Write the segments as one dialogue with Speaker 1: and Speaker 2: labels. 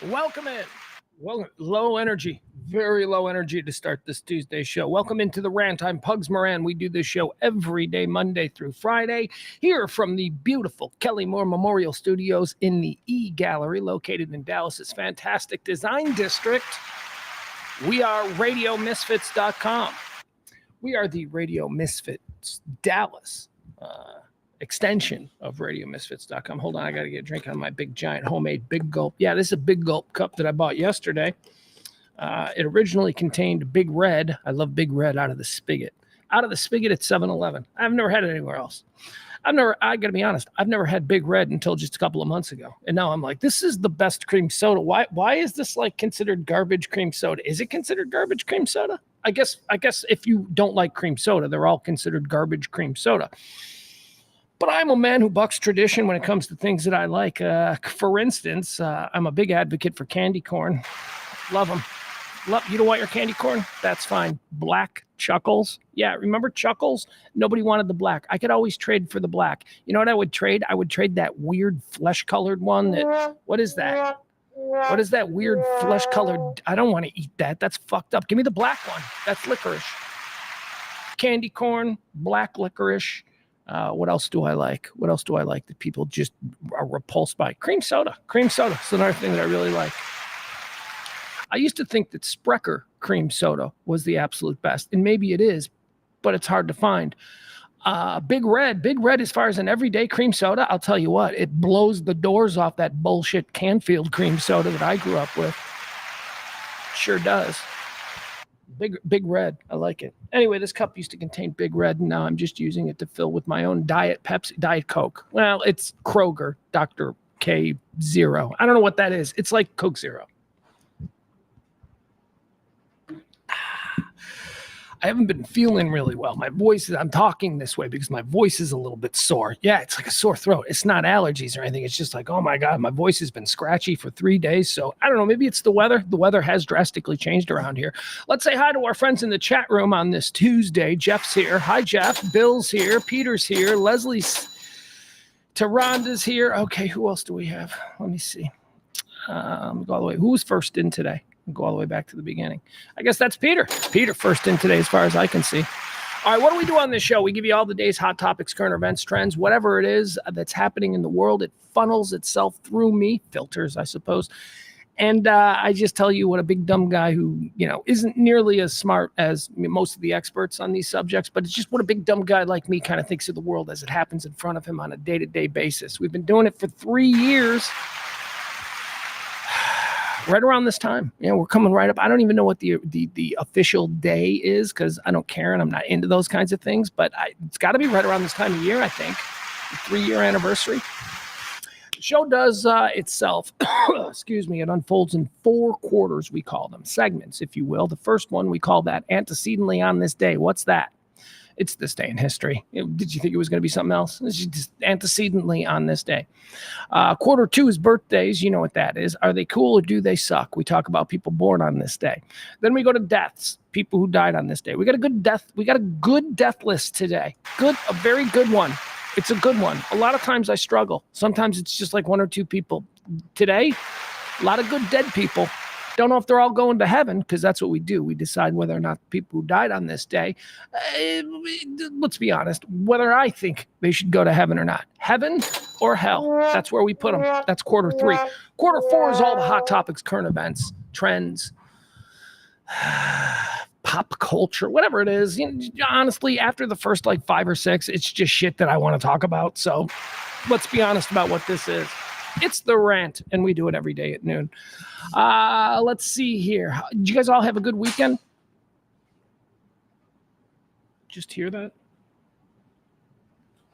Speaker 1: Welcome in. Well, low energy, very low energy to start this Tuesday show. Welcome into the Rant. I'm Pugs Moran. We do this show every day, Monday through Friday, here from the beautiful Kelly Moore Memorial Studios in the E Gallery, located in Dallas's fantastic design district. We are RadioMisfits.com. We are the Radio Misfits Dallas extension of RadioMisfits.com. Hold on, I got to get a drink on my big, giant, homemade Big Gulp. Yeah, this is a Big Gulp cup that I bought yesterday. It originally contained Big Red. I love Big Red out of the spigot. Out of the spigot at 7-Eleven. I've never had it anywhere else. I got to be honest, I've never had Big Red until just a couple of months ago. And now I'm like, this is the best cream soda. Why is this like considered garbage cream soda? Is it considered garbage cream soda? I guess if you don't like cream soda, they're all considered garbage cream soda. But I'm a man who bucks tradition when it comes to things that I like. For instance, I'm a big advocate for candy corn. Love them. You don't want your candy corn? That's fine. Black Chuckles. Yeah, remember Chuckles? Nobody wanted the black. I could always trade for the black. You know what I would trade? I would trade that weird flesh-colored one. What is that? What is that weird flesh-colored? I don't want to eat that. That's fucked up. Give me the black one. That's licorice. Candy corn, black licorice. What else do I like? What else do I like that people just are repulsed by? Cream soda. Cream soda is another thing that I really like. I used to think that Sprecher cream soda was the absolute best, and maybe it is, but it's hard to find. Big Red, as far as an everyday cream soda, I'll tell you what, it blows the doors off that bullshit Canfield cream soda that I grew up with. Sure does. Big Red. I like it. Anyway, this cup used to contain Big Red, and now I'm just using it to fill with my own Diet Coke. Well, it's Kroger, Dr. K Zero. I don't know what that is. It's like Coke Zero. I haven't been feeling really well. My voice I'm talking this way because my voice is a little bit sore. Yeah, it's like a sore throat. It's not allergies or anything. It's just like, oh my God, my voice has been scratchy for 3 days. So I don't know, maybe it's the weather. The weather has drastically changed around here. Let's say hi to our friends in the chat room on this Tuesday. Jeff's here. Hi, Jeff. Bill's here. Peter's here. Leslie's, Taranda's here. Okay, who else do we have? Let me see. Go all the way. Who was first in today? Go all the way back to the beginning. I guess that's Peter. Peter first in today as far as I can see. All right, what do we do on this show? We give you all the day's hot topics, current events, trends, whatever it is that's happening in the world. It funnels itself through me, filters, I suppose. And I just tell you what a big dumb guy who, isn't nearly as smart as most of the experts on these subjects, but it's just what a big dumb guy like me kind of thinks of the world as it happens in front of him on a day-to-day basis. We've been doing it for 3 years. Right around this time. We're coming right up. I don't even know what the official day is because I don't care and I'm not into those kinds of things, but it's got to be right around this time of year, I think. The 3-year anniversary. The show does itself, excuse me, it unfolds in 4 quarters, we call them, segments, if you will. The first one, we call that Antecedently on This Day. What's that? It's this day in history. Did you think it was going to be something else? It's just antecedently on this day. Quarter 2 is birthdays. You know what that is. Are they cool or do they suck? We talk about people born on this day. Then we go to deaths, people who died on this day. We got a good death list today. A very good one. It's a good one. A lot of times I struggle. Sometimes it's just like 1 or 2 people. Today, a lot of good dead people. Don't know if they're all going to heaven because that's what we do. We decide whether or not people who died on this day, let's be honest, whether I think they should go to heaven or not. Heaven or hell. That's where we put them. That's quarter 3. Quarter 4 is all the hot topics, current events, trends, pop culture, whatever it is. Honestly, after the first 5 or 6, it's just shit that I want to talk about. So let's be honest about what this is. It's the Rant, and we do it every day at noon. Let's see here. Did you guys all have a good weekend? Just hear that?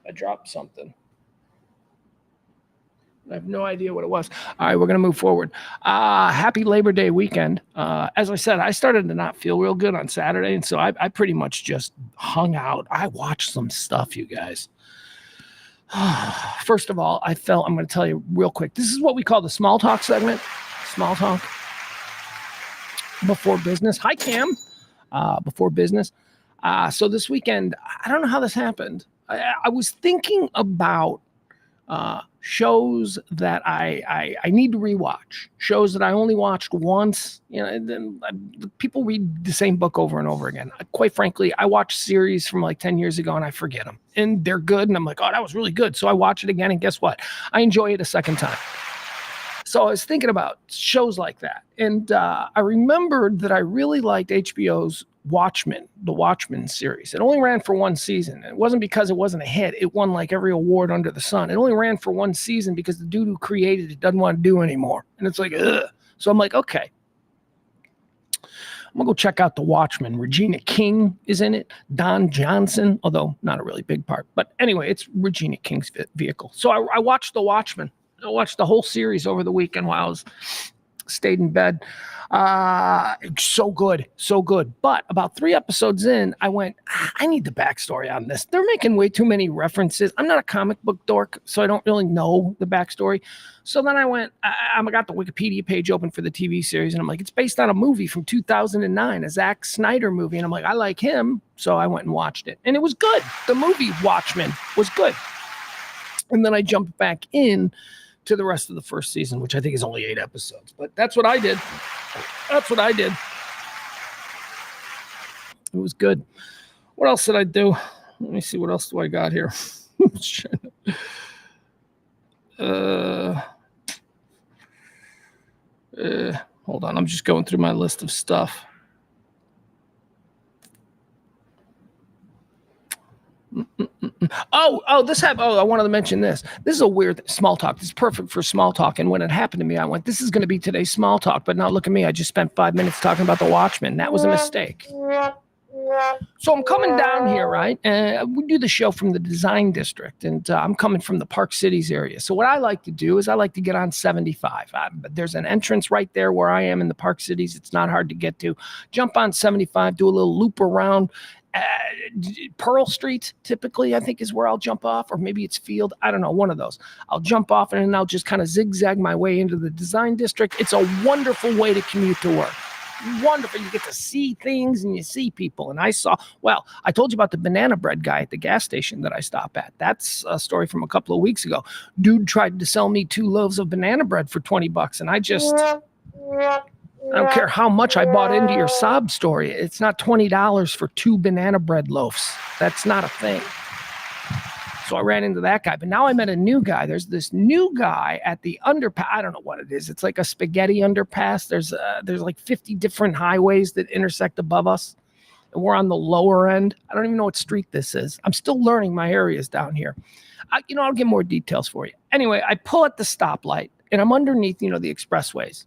Speaker 1: I dropped something. I have no idea what it was. All right, we're going to move forward. Happy Labor Day weekend. As I said, I started to not feel real good on Saturday, and so I pretty much just hung out. I watched some stuff, you guys. First of all, I'm going to tell you real quick. This is what we call the small talk segment. Small talk before business. Hi, Cam. Before business. So this weekend, I don't know how this happened. I was thinking about shows that I need to rewatch, shows that I only watched once. And then people read the same book over and over again. Quite frankly, I watch series from like 10 years ago and I forget them, and they're good. And I'm like, oh, that was really good. So I watch it again, and guess what? I enjoy it a second time. So I was thinking about shows like that. And I remembered that I really liked HBO's Watchmen, the Watchmen series. It only ran for one season. It wasn't because it wasn't a hit. It won like every award under the sun. It only ran for one season because the dude who created it doesn't want to do anymore. And it's like, ugh. So I'm like, okay, I'm going to go check out The Watchmen. Regina King is in it. Don Johnson, although not a really big part. But anyway, it's Regina King's vehicle. So I watched The Watchmen. I watched the whole series over the weekend while I was stayed in bed. So good. But about 3 episodes in, I went, I need the backstory on this. They're making way too many references. I'm not a comic book dork, so I don't really know the backstory. So then I went, I got the Wikipedia page open for the TV series, and I'm like, it's based on a movie from 2009, a Zack Snyder movie. And I'm like, I like him. So I went and watched it. And it was good. The movie Watchmen was good. And then I jumped back in to the rest of the first season, which I think is only 8 episodes. But that's what I did. It was good. What else did I do? Let me see. What else do I got here? Hold on. I'm just going through my list of stuff. I wanted to mention this. This is a weird small talk. This is perfect for small talk. And when it happened to me, I went, this is going to be today's small talk. But now look at me. I just spent 5 minutes talking about The Watchmen. That was a mistake. So I'm coming down here, right? And we do the show from the Design District, and I'm coming from the Park Cities area. So what I like to do is I like to get on 75. There's an entrance right there where I am in the Park Cities. It's not hard to get to. Jump on 75, do a little loop around. Pearl Street, typically, I think, is where I'll jump off, or maybe it's Field. I don't know, one of those. I'll jump off and then I'll just kind of zigzag my way into the Design District. It's a wonderful way to commute to work. Wonderful. You get to see things and you see people. And I told you about the banana bread guy at the gas station that I stop at. That's a story from a couple of weeks ago. Dude tried to sell me 2 loaves of banana bread for $20, and I don't care how much I bought into your sob story. It's not $20 for 2 banana bread loaves. That's not a thing. So I ran into that guy. But now I met a new guy. There's this new guy at the underpass. I don't know what it is. It's like a spaghetti underpass. There's like 50 different highways that intersect above us. And we're on the lower end. I don't even know what street this is. I'm still learning my areas down here. I'll get more details for you. Anyway, I pull at the stoplight. And I'm underneath, the expressways.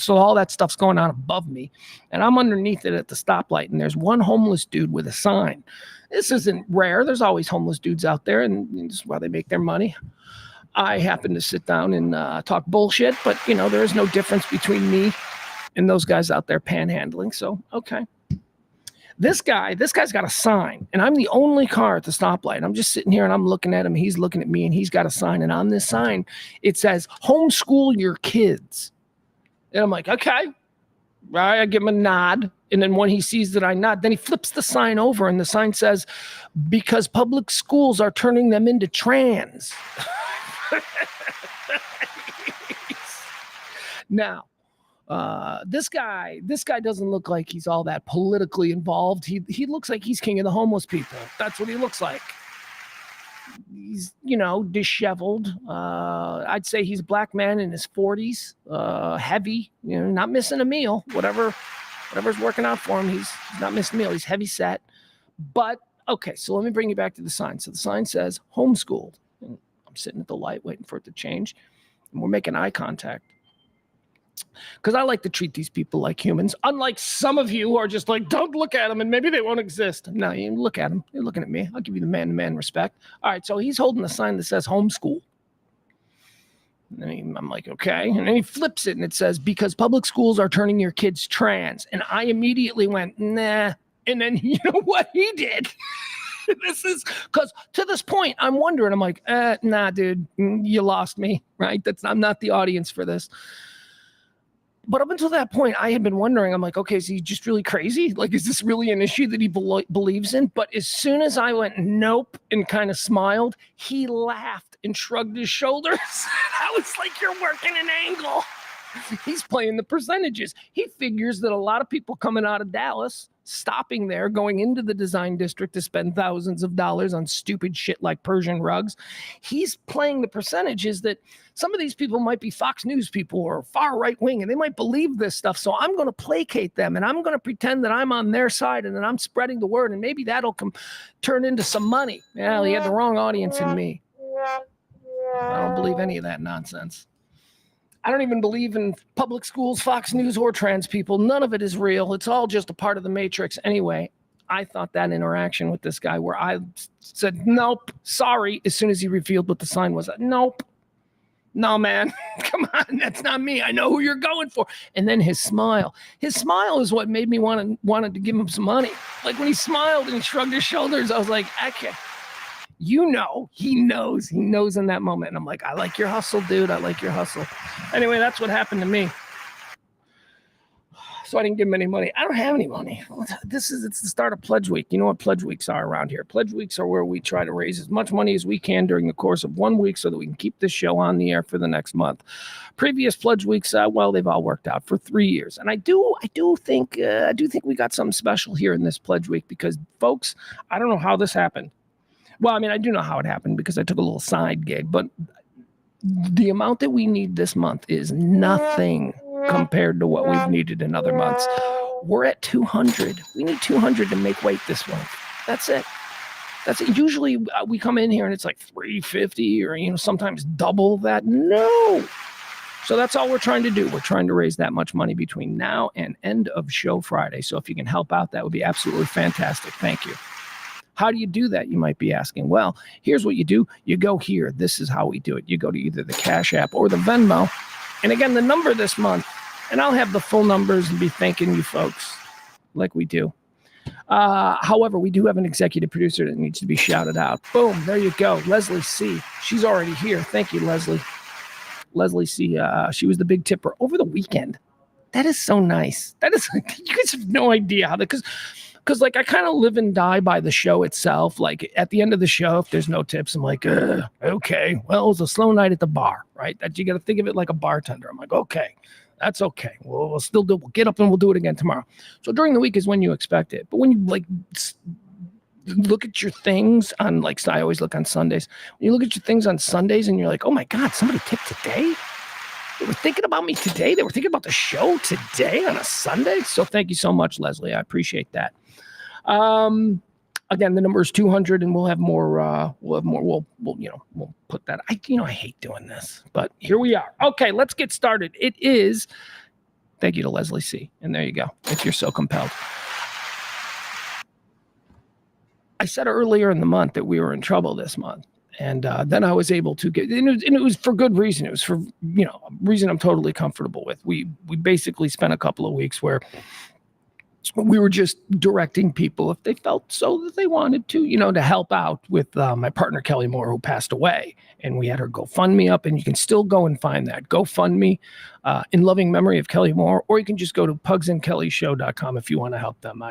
Speaker 1: So all that stuff's going on above me. And I'm underneath it at the stoplight. And there's one homeless dude with a sign. This isn't rare. There's always homeless dudes out there. And this is why they make their money. I happen to sit down and talk bullshit. But, there is no difference between me and those guys out there panhandling. So, okay. This guy's got a sign, and I'm the only car at the stoplight. I'm just sitting here and I'm looking at him. He's looking at me, and he's got a sign. And on this sign, it says, homeschool your kids. And I'm like, okay. Right, I give him a nod. And then when he sees that I nod, then he flips the sign over, and the sign says, because public schools are turning them into trans. Now, this guy doesn't look like he's all that politically involved. He looks like he's king of the homeless people. That's what he looks like. He's, disheveled. I'd say he's a black man in his 40s, heavy, not missing a meal, whatever's working out for him. He's not missing a meal. He's heavy set. But okay, so let me bring you back to the sign. So the sign says homeschooled. And I'm sitting at the light waiting for it to change, and we're making eye contact. Because I like to treat these people like humans, unlike some of you who are just like, don't look at them and maybe they won't exist. No, you look at them. You're looking at me. I'll give you the man-to-man respect. All right, so he's holding a sign that says homeschool. And I'm like, okay. And then he flips it and it says, because public schools are turning your kids trans. And I immediately went, nah. And then you know what he did? This is because to this point, I'm wondering, I'm like, nah, dude, you lost me, right? I'm not the audience for this. But up until that point, I had been wondering, I'm like, okay, is he just really crazy? Like, is this really an issue that he believes in? But as soon as I went, nope, and kind of smiled, he laughed and shrugged his shoulders. I was like, you're working an angle. He's playing the percentages. He figures that a lot of people coming out of Dallas, stopping there, going into the design district to spend thousands of dollars on stupid shit like Persian rugs. He's playing the percentages that some of these people might be Fox News people or far right wing, and they might believe this stuff. So I'm going to placate them, and I'm going to pretend that I'm on their side and that I'm spreading the word, and maybe that'll turn into some money. Well, he had the wrong audience in me. I don't believe any of that nonsense. I don't even believe in public schools, Fox News, or trans people. None of it is real. It's all just a part of the matrix. Anyway, I thought that interaction with this guy where I said, nope, sorry, as soon as he revealed what the sign was, nope. No, man, come on, that's not me. I know who you're going for. And then his smile is what made me wanted to give him some money. Like when he smiled and he shrugged his shoulders, I was like, okay. He knows in that moment. And I'm like, I like your hustle, dude. I like your hustle. Anyway, that's what happened to me. So I didn't give him any money. I don't have any money. It's the start of Pledge Week. You know what Pledge Weeks are around here? Pledge Weeks are where we try to raise as much money as we can during the course of 1 week so that we can keep this show on the air for the next month. Previous Pledge Weeks, well, they've all worked out for 3 years. And I do think we got something special here in this Pledge Week because, folks, I don't know how this happened. Well, I mean, I do know how it happened because I took a little side gig, but the amount that we need this month is nothing compared to what we've needed in other months. We're at 200. We need 200 to make weight this month. That's it. Usually we come in here and it's like 350 or, sometimes double that. No. So that's all we're trying to do. We're trying to raise that much money between now and end of show Friday. So if you can help out, that would be absolutely fantastic. Thank you. How do you do that? You might be asking. Well, here's what you do. You go here. This is how we do it. You go to either the Cash App or the Venmo. And again, the number this month, and I'll have the full numbers and be thanking you folks like we do. However, we do have an executive producer that needs to be shouted out. Boom. There you go. Leslie C. She's already here. Thank you, Leslie. Leslie C. She was the big tipper over the weekend. That is so nice. That is, you guys have no idea how that, because like I kind of live and die by the show itself. Like at the end of the show, if there's no tips, I'm like, okay, well, it was a slow night at the bar, right? That you got to think of it like a bartender. I'm like, okay, that's okay. We'll still do. We'll get up and we'll do it again tomorrow. So during the week is when you expect it. But when you like look at your things on like, I always look on Sundays. When you look at your things on Sundays and you're like, oh my God, somebody tipped today. They were thinking about me today. They were thinking about the show today on a Sunday. So thank you so much, Leslie. I appreciate that. Again, the number is 200 and we'll have more, we'll put that. I hate doing this, but here we are. Okay, let's get started. It is, thank you to Leslie C. And there you go. If you're so compelled. I said earlier in the month that we were in trouble this month. And then I was able to get, and it was for good reason. It was for, a reason I'm totally comfortable with. We basically spent a couple of weeks where we were just directing people if they felt so that they wanted to, to help out with my partner, Kelly Moore, who passed away. And we had her GoFundMe up, and you can still go and find that GoFundMe in loving memory of Kelly Moore, or you can just go to pugsandkellyshow.com if you want to help them.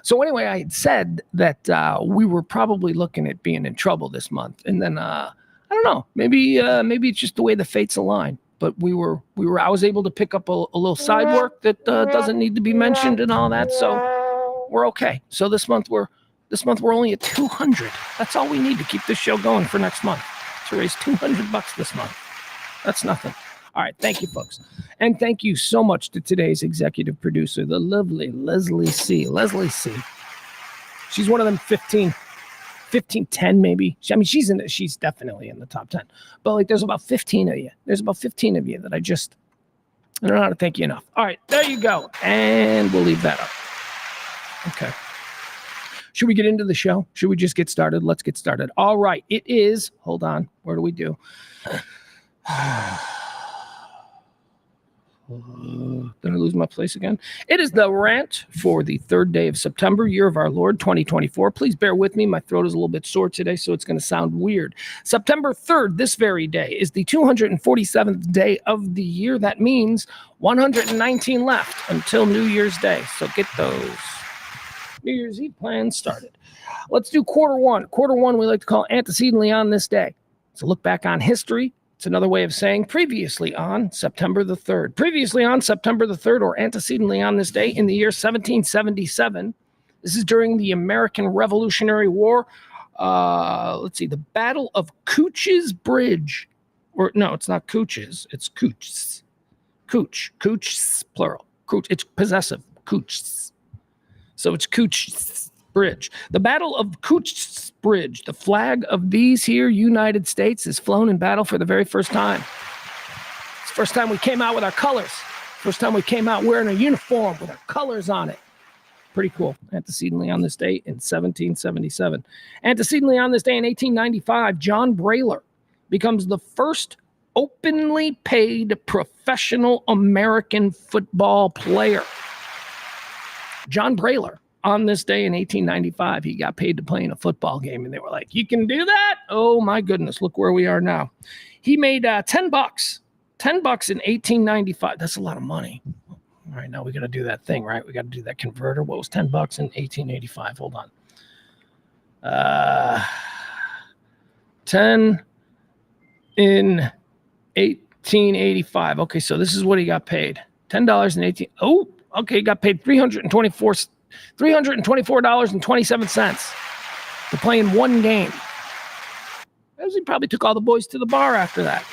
Speaker 1: So anyway, I had said that we were probably looking at being in trouble this month. And then, I don't know, maybe it's just the way the fates align. But I was able to pick up a little side work that doesn't need to be mentioned and all that. So we're okay. So this month we're only at 200. That's all we need to keep this show going for next month, to raise $200 this month. That's nothing. All right. Thank you, folks. And thank you so much to today's executive producer, the lovely Leslie C. Leslie C. She's one of them 15, 10 maybe. She's definitely in the top 10. But like there's about 15 of you. There's about 15 of you that I don't know how to thank you enough. All right. There you go. And we'll leave that up. Okay. Should we get into the show? Should we just get started? Let's get started. All right. It is, hold on. Where do we do? Did I lose my place again? It is the rant for the 3rd day of September, year of our Lord, 2024. Please bear with me. My throat is a little bit sore today, so it's going to sound weird. September 3rd, this very day, is the 247th day of the year. That means 119 left until New Year's Day. So get those New Year's Eve plans started. Let's do quarter one. Quarter one we like to call antecedently on this day. It's a look back on history. It's another way of saying previously on September the 3rd. Previously on September the 3rd, or antecedently on this day, in the year 1777. This is during the American Revolutionary War. Let's see, the Battle of Cooch's Bridge. Or no, it's not Cooch's. It's Cooch's. Cooch's, plural. Cooch, it's possessive. Cooch's. So it's Cooch's Bridge. The Battle of Cooch's Bridge. The flag of these here United States is flown in battle for the very first time. It's the first time we came out with our colors. First time we came out wearing a uniform with our colors on it. Pretty cool. Antecedently on this day in 1777. Antecedently on this day in 1895, John Brayler becomes the first openly paid professional American football player. John Brayler. On this day in 1895, he got paid to play in a football game, and they were like, you can do that? Oh, my goodness, look where we are now. He made $10. $10 in 1895. That's a lot of money. All right, now we got to do that thing, right? We got to do that converter. What was $10 in 1885? Hold on. 10 in 1885. Okay, so this is what he got paid. $10 in 18. Oh, okay, he got paid $324.27 to play in one game. He probably took all the boys to the bar after that.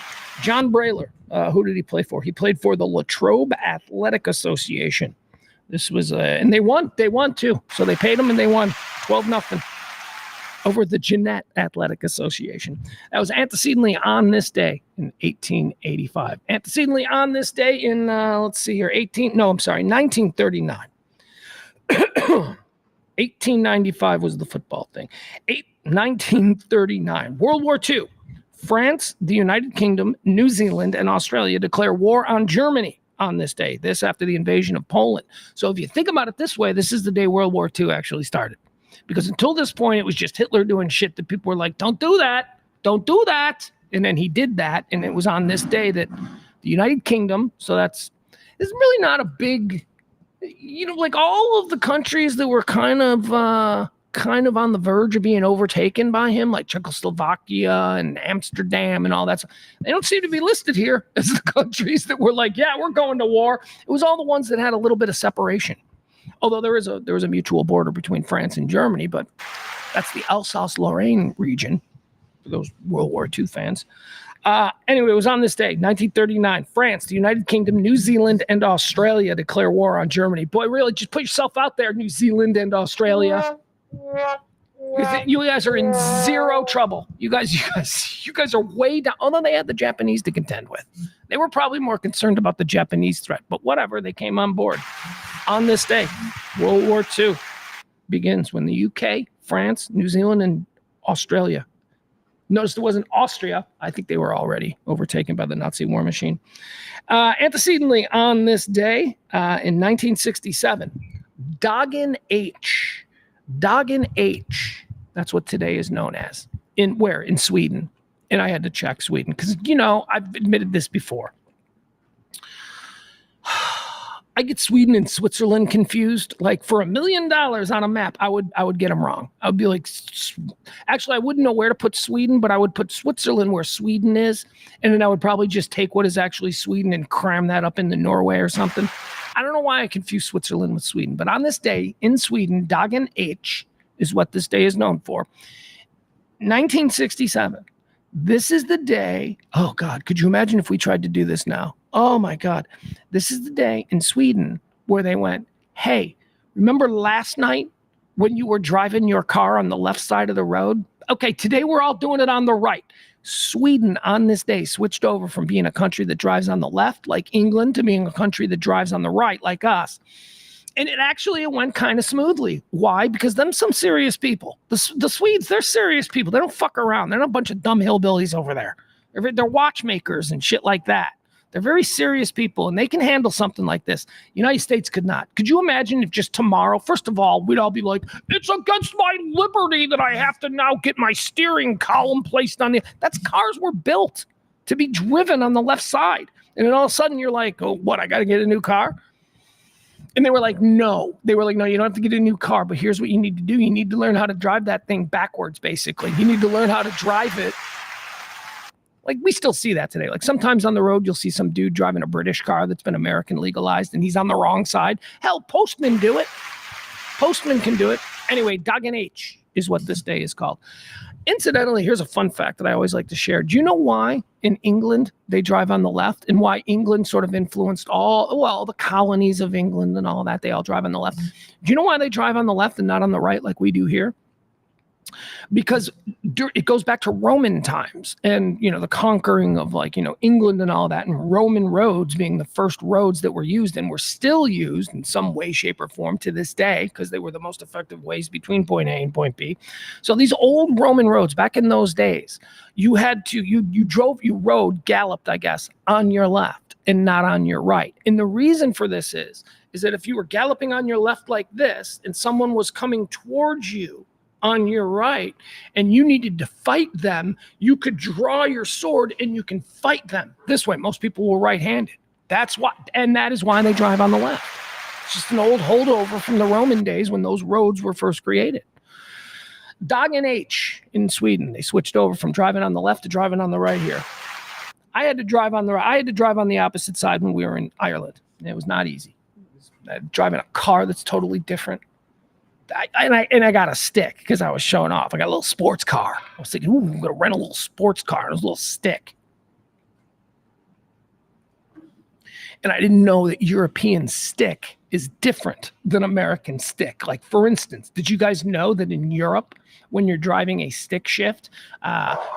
Speaker 1: John Brayler, who did he play for? He played for the Latrobe Athletic Association. This was, and they won too. So they paid him and they won 12-0 over the Jeanette Athletic Association. That was antecedently on this day in 1885. Antecedently on this day in, 1939. 1895 was the football thing. 1939, World War II. France, the United Kingdom, New Zealand, and Australia declare war on Germany on this day. This after the invasion of Poland. So if you think about it this way, this is the day World War II actually started. Because until this point, it was just Hitler doing shit that people were like, don't do that. Don't do that. And then he did that. And it was on this day that the United Kingdom, so it's really not a big... like all of the countries that were kind of on the verge of being overtaken by him, like Czechoslovakia and Amsterdam and all that stuff, they don't seem to be listed here as the countries that were like, yeah, we're going to war. It was all the ones that had a little bit of separation. Although there was a mutual border between France and Germany, but that's the Alsace-Lorraine region for those World War II fans. Anyway, it was on this day, 1939. France, the United Kingdom, New Zealand, and Australia declare war on Germany. Boy, really, just put yourself out there, New Zealand and Australia. You guys are in zero trouble. You guys are way down. Although they had the Japanese to contend with. They were probably more concerned about the Japanese threat, but whatever, they came on board. On this day, World War II begins when the UK, France, New Zealand, and Australia. Notice it wasn't Austria. I think they were already overtaken by the Nazi war machine. Antecedently on this day, in 1967, Dagen H. Dagen H. That's what today is known as. In where? In Sweden. And I had to check Sweden because, I've admitted this before. I get Sweden and Switzerland confused. Like for $1 million on a map, I would get them wrong. I would be like, actually, I wouldn't know where to put Sweden, but I would put Switzerland where Sweden is. And then I would probably just take what is actually Sweden and cram that up into Norway or something. I don't know why I confuse Switzerland with Sweden, but on this day in Sweden, Dagen H is what this day is known for. 1967. This is the day. Oh God, could you imagine if we tried to do this now? Oh my God. This is the day in Sweden where they went, hey, remember last night when you were driving your car on the left side of the road? Okay, today we're all doing it on the right. Sweden on this day switched over from being a country that drives on the left like England to being a country that drives on the right like us. And it went kind of smoothly. Why? Because them some serious people. The Swedes, they're serious people. They don't fuck around. They're not a bunch of dumb hillbillies over there. They're watchmakers and shit like that. They're very serious people, and they can handle something like this. United States could not. Could you imagine if just tomorrow, first of all, we'd all be like, it's against my liberty that I have to now get my steering column placed on the... That's cars were built to be driven on the left side. And then all of a sudden you're like, oh, what, I got to get a new car? And they were like, no. They were like, no, you don't have to get a new car, but here's what you need to do. You need to learn how to drive that thing backwards, basically. You need to learn how to drive it. Like, we still see that today. Like, sometimes on the road, you'll see some dude driving a British car that's been American legalized, and he's on the wrong side. Hell, postmen do it. Postmen can do it. Anyway, Dag and H is what this day is called. Incidentally, here's a fun fact that I always like to share. Do you know why in England they drive on the left, and why England sort of influenced all the colonies of England and all that? They all drive on the left. Do you know why they drive on the left and not on the right like we do here? Because it goes back to Roman times and, the conquering of England and all that, and Roman roads being the first roads that were used and were still used in some way, shape, or form to this day, because they were the most effective ways between point A and point B. So these old Roman roads back in those days, you galloped, I guess, on your left and not on your right. And the reason for this is that if you were galloping on your left like this and someone was coming towards you on your right and you needed to fight them, you could draw your sword and you can fight them this way. Most people were right-handed. That is why they drive on the left. It's just an old holdover from the Roman days when those roads were first created. Dag and H in Sweden, they switched over from driving on the left to driving on the right here. I had to drive on the opposite side when we were in Ireland. It was not easy. Driving a car that's totally different. I got a stick because I was showing off. I got a little sports car. I was thinking, I'm going to rent a little sports car. And it was a little stick. And I didn't know that European stick is different than American stick. Like, for instance, did you guys know that in Europe, when you're driving a stick shift,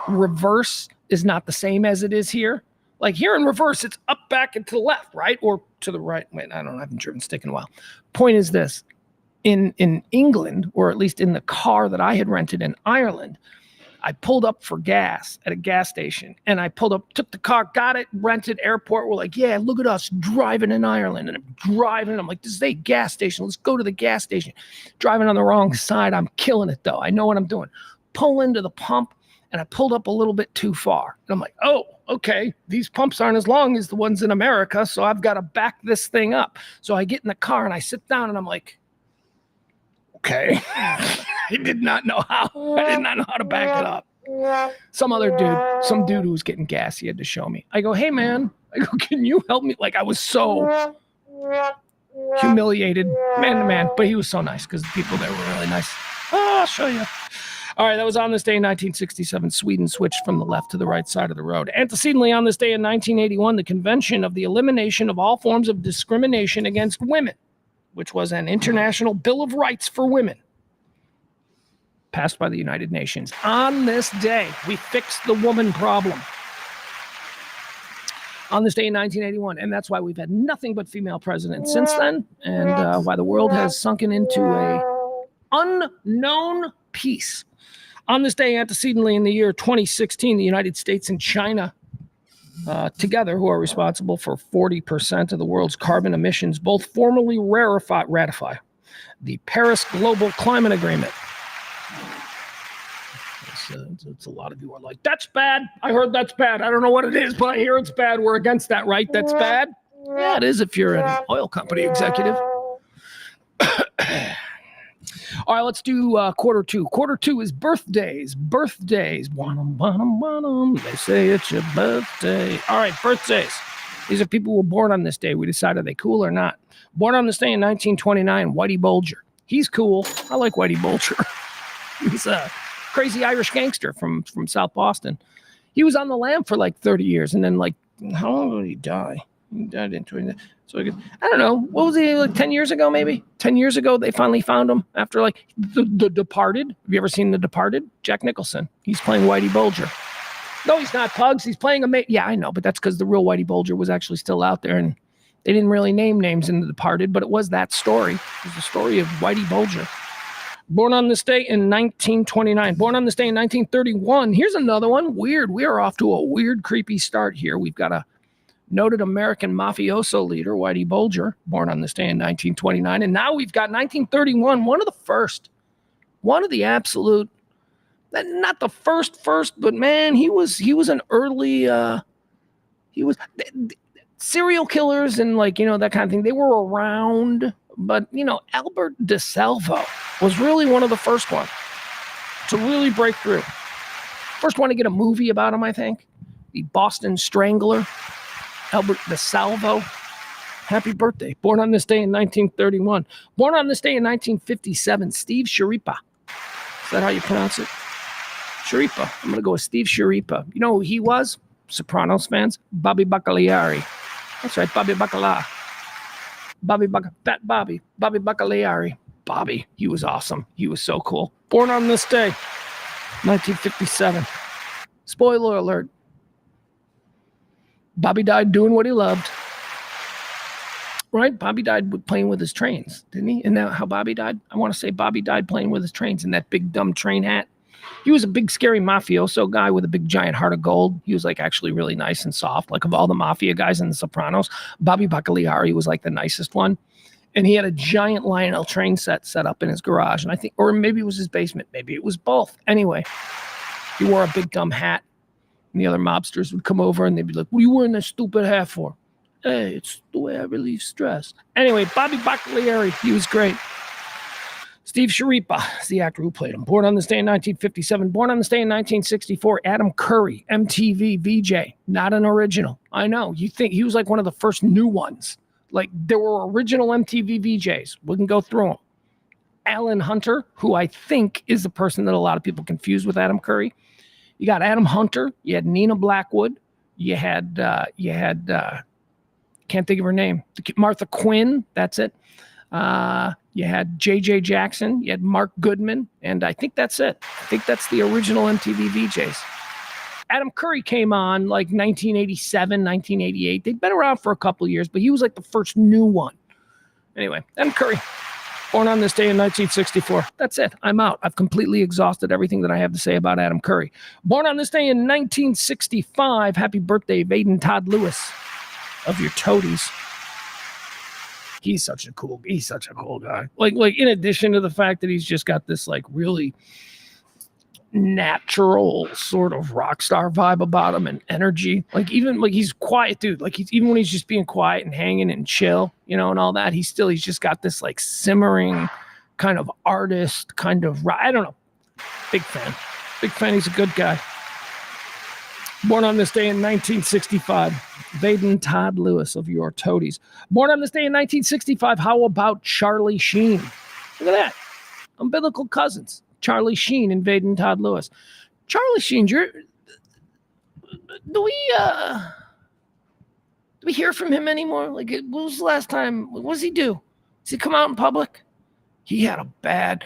Speaker 1: reverse is not the same as it is here? Like, here in reverse, it's up, back, and to the left, right? Or to the right. Wait, I don't know. I haven't driven stick in a while. Point is this. In England, or at least in the car that I had rented in Ireland, I pulled up for gas at a gas station, and I pulled up, took the car, got it, rented, airport. We're like, yeah, look at us driving in Ireland. And I'm driving. I'm like, this is a gas station. Let's go to the gas station. Driving on the wrong side. I'm killing it, though. I know what I'm doing. Pull into the pump, and I pulled up a little bit too far. And I'm like, oh, okay, these pumps aren't as long as the ones in America, so I've got to back this thing up. So I get in the car, and I sit down, and I'm like, okay. I did not know how to back it up. Some dude who was getting gas, he had to show me. I go, hey man, can you help me? Like, I was so humiliated, man to man, but he was so nice because the people there were really nice. Oh, I'll show you. All right, that was on this day in 1967. Sweden switched from the left to the right side of the road. Antecedently, on this day in 1981, the Convention of the Elimination of All Forms of Discrimination Against Women, which was an international Bill of Rights for women, passed by the United Nations. On this day, we fixed the woman problem. On this day in 1981, and that's why we've had nothing but female presidents since then, and why the world has sunken into a unknown peace. On this day, antecedently in the year 2016, the United States and China together, who are responsible for 40% of the world's carbon emissions, both formally ratify the Paris Global Climate Agreement. It's a lot of you are like, that's bad. I heard that's bad. I don't know what it is, but I hear it's bad. We're against that, right? That's bad? Yeah, it is if you're an oil company executive. All right, let's do quarter two. Quarter two is birthdays. Birthdays. They say it's your birthday. All right, birthdays. These are people who were born on this day. We decide, are they cool or not? Born on this day in 1929, Whitey Bulger. He's cool. I like Whitey Bulger. He's a crazy Irish gangster from South Boston. He was on the lam for like 30 years. And then, like, how long did he die? He died in 20. So I don't know. What was he, like 10 years ago, maybe? 10 years ago, they finally found him after like the Departed. Have you ever seen The Departed? Jack Nicholson. He's playing Whitey Bulger. No, he's not, Pugs. He's playing yeah, I know, but that's because the real Whitey Bulger was actually still out there, and they didn't really name names in The Departed, but it was that story. It was the story of Whitey Bulger. Born on this day in 1929. Born on this day in 1931. Here's another one. Weird. We are off to a weird, creepy start here. We've got a noted American mafioso leader, Whitey Bulger, born on this day in 1929. And now we've got 1931, one of the first, one of the absolute, not the first, but man, he was an early, serial killers and like, that kind of thing. They were around, but Albert DeSalvo was really one of the first ones to really break through. First one to get a movie about him, I think. The Boston Strangler, Albert DeSalvo. Happy birthday. Born on this day in 1931. Born on this day in 1957, Steve Schirripa. Is that how you pronounce it? Schirripa. I'm going to go with Steve Schirripa. You know who he was? Sopranos fans? Bobby Bacaliari. That's right, Bobby Bacala. Fat Bobby. Bobby Bacaliari. Bobby. He was awesome. He was so cool. Born on this day, 1957. Spoiler alert. Bobby died doing what he loved. Right? Bobby died playing with his trains, didn't he? Isn't that how Bobby died? I want to say Bobby died playing with his trains in that big dumb train hat. He was a big scary mafioso guy with a big giant heart of gold. He was like actually really nice and soft. Like of all the mafia guys in The Sopranos, Bobby Bacaliari was like the nicest one. And he had a giant Lionel train set up in his garage. And I think, or maybe it was his basement. Maybe it was both. Anyway, he wore a big dumb hat. And the other mobsters would come over and they'd be like, what are you wearing that stupid hat for? Hey, it's the way I relieve stress. Anyway, Bobby Bacaliari, he was great. Steve Schirripa is the actor who played him. Born on this day in 1957. Born on this day in 1964. Adam Curry, MTV VJ. Not an original. I know. You think he was like one of the first new ones. Like there were original MTV VJs. We can go through them. Alan Hunter, who I think is the person that a lot of people confuse with Adam Curry. You got Adam Hunter. You had Nina Blackwood. You had can't think of her name. Martha Quinn. That's it. You had J.J. Jackson. You had Mark Goodman. And I think that's it. I think that's the original MTV VJs. Adam Curry came on like 1987, 1988. They'd been around for a couple of years, but he was like the first new one. Anyway, Adam Curry, born on this day in 1964. That's it. I'm out. I've completely exhausted everything that I have to say about Adam Curry. Born on this day in 1965. Happy birthday, Vaden Todd Lewis of your Toadies. He's such a cool guy. Like in addition to the fact that he's just got this like really natural sort of rock star vibe about him and energy. Like even like he's quiet dude. Like even when he's just being quiet and hanging and chill, and all that, he's just got this like simmering kind of artist kind of, I don't know. Big fan. He's a good guy. Born on this day in 1965, Vaden Todd Lewis of your Toadies. Born on this day in 1965, how about Charlie Sheen? Look at that. Umbilical cousins. Charlie Sheen and Vaden Todd Lewis. Charlie Sheen, do we hear from him anymore? Like, what was the last time? What does he do? Does he come out in public? He had a bad...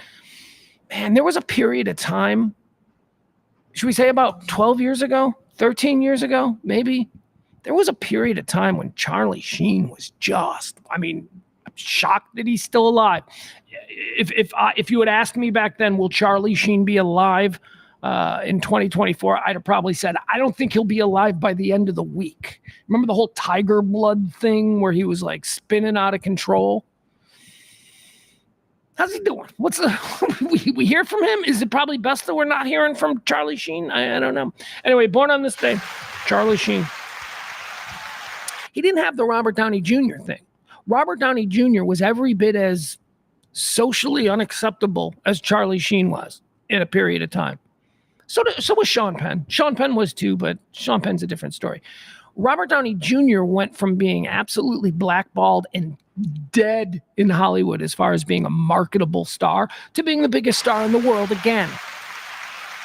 Speaker 1: Man, there was a period of time, should we say about 12 years ago? 13 years ago, maybe, there was a period of time when Charlie Sheen was just, I'm shocked that he's still alive. If you had asked me back then, will Charlie Sheen be alive in 2024? I'd have probably said, I don't think he'll be alive by the end of the week. Remember the whole Tiger Blood thing where he was like spinning out of control? How's he doing? We hear from him? Is it probably best that we're not hearing from Charlie Sheen? I don't know. Anyway, born on this day, Charlie Sheen. He didn't have the Robert Downey Jr. thing. Robert Downey Jr. was every bit as socially unacceptable as Charlie Sheen was in a period of time. So was Sean Penn. Sean Penn was too, but Sean Penn's a different story. Robert Downey Jr. went from being absolutely blackballed and dead in Hollywood as far as being a marketable star to being the biggest star in the world again.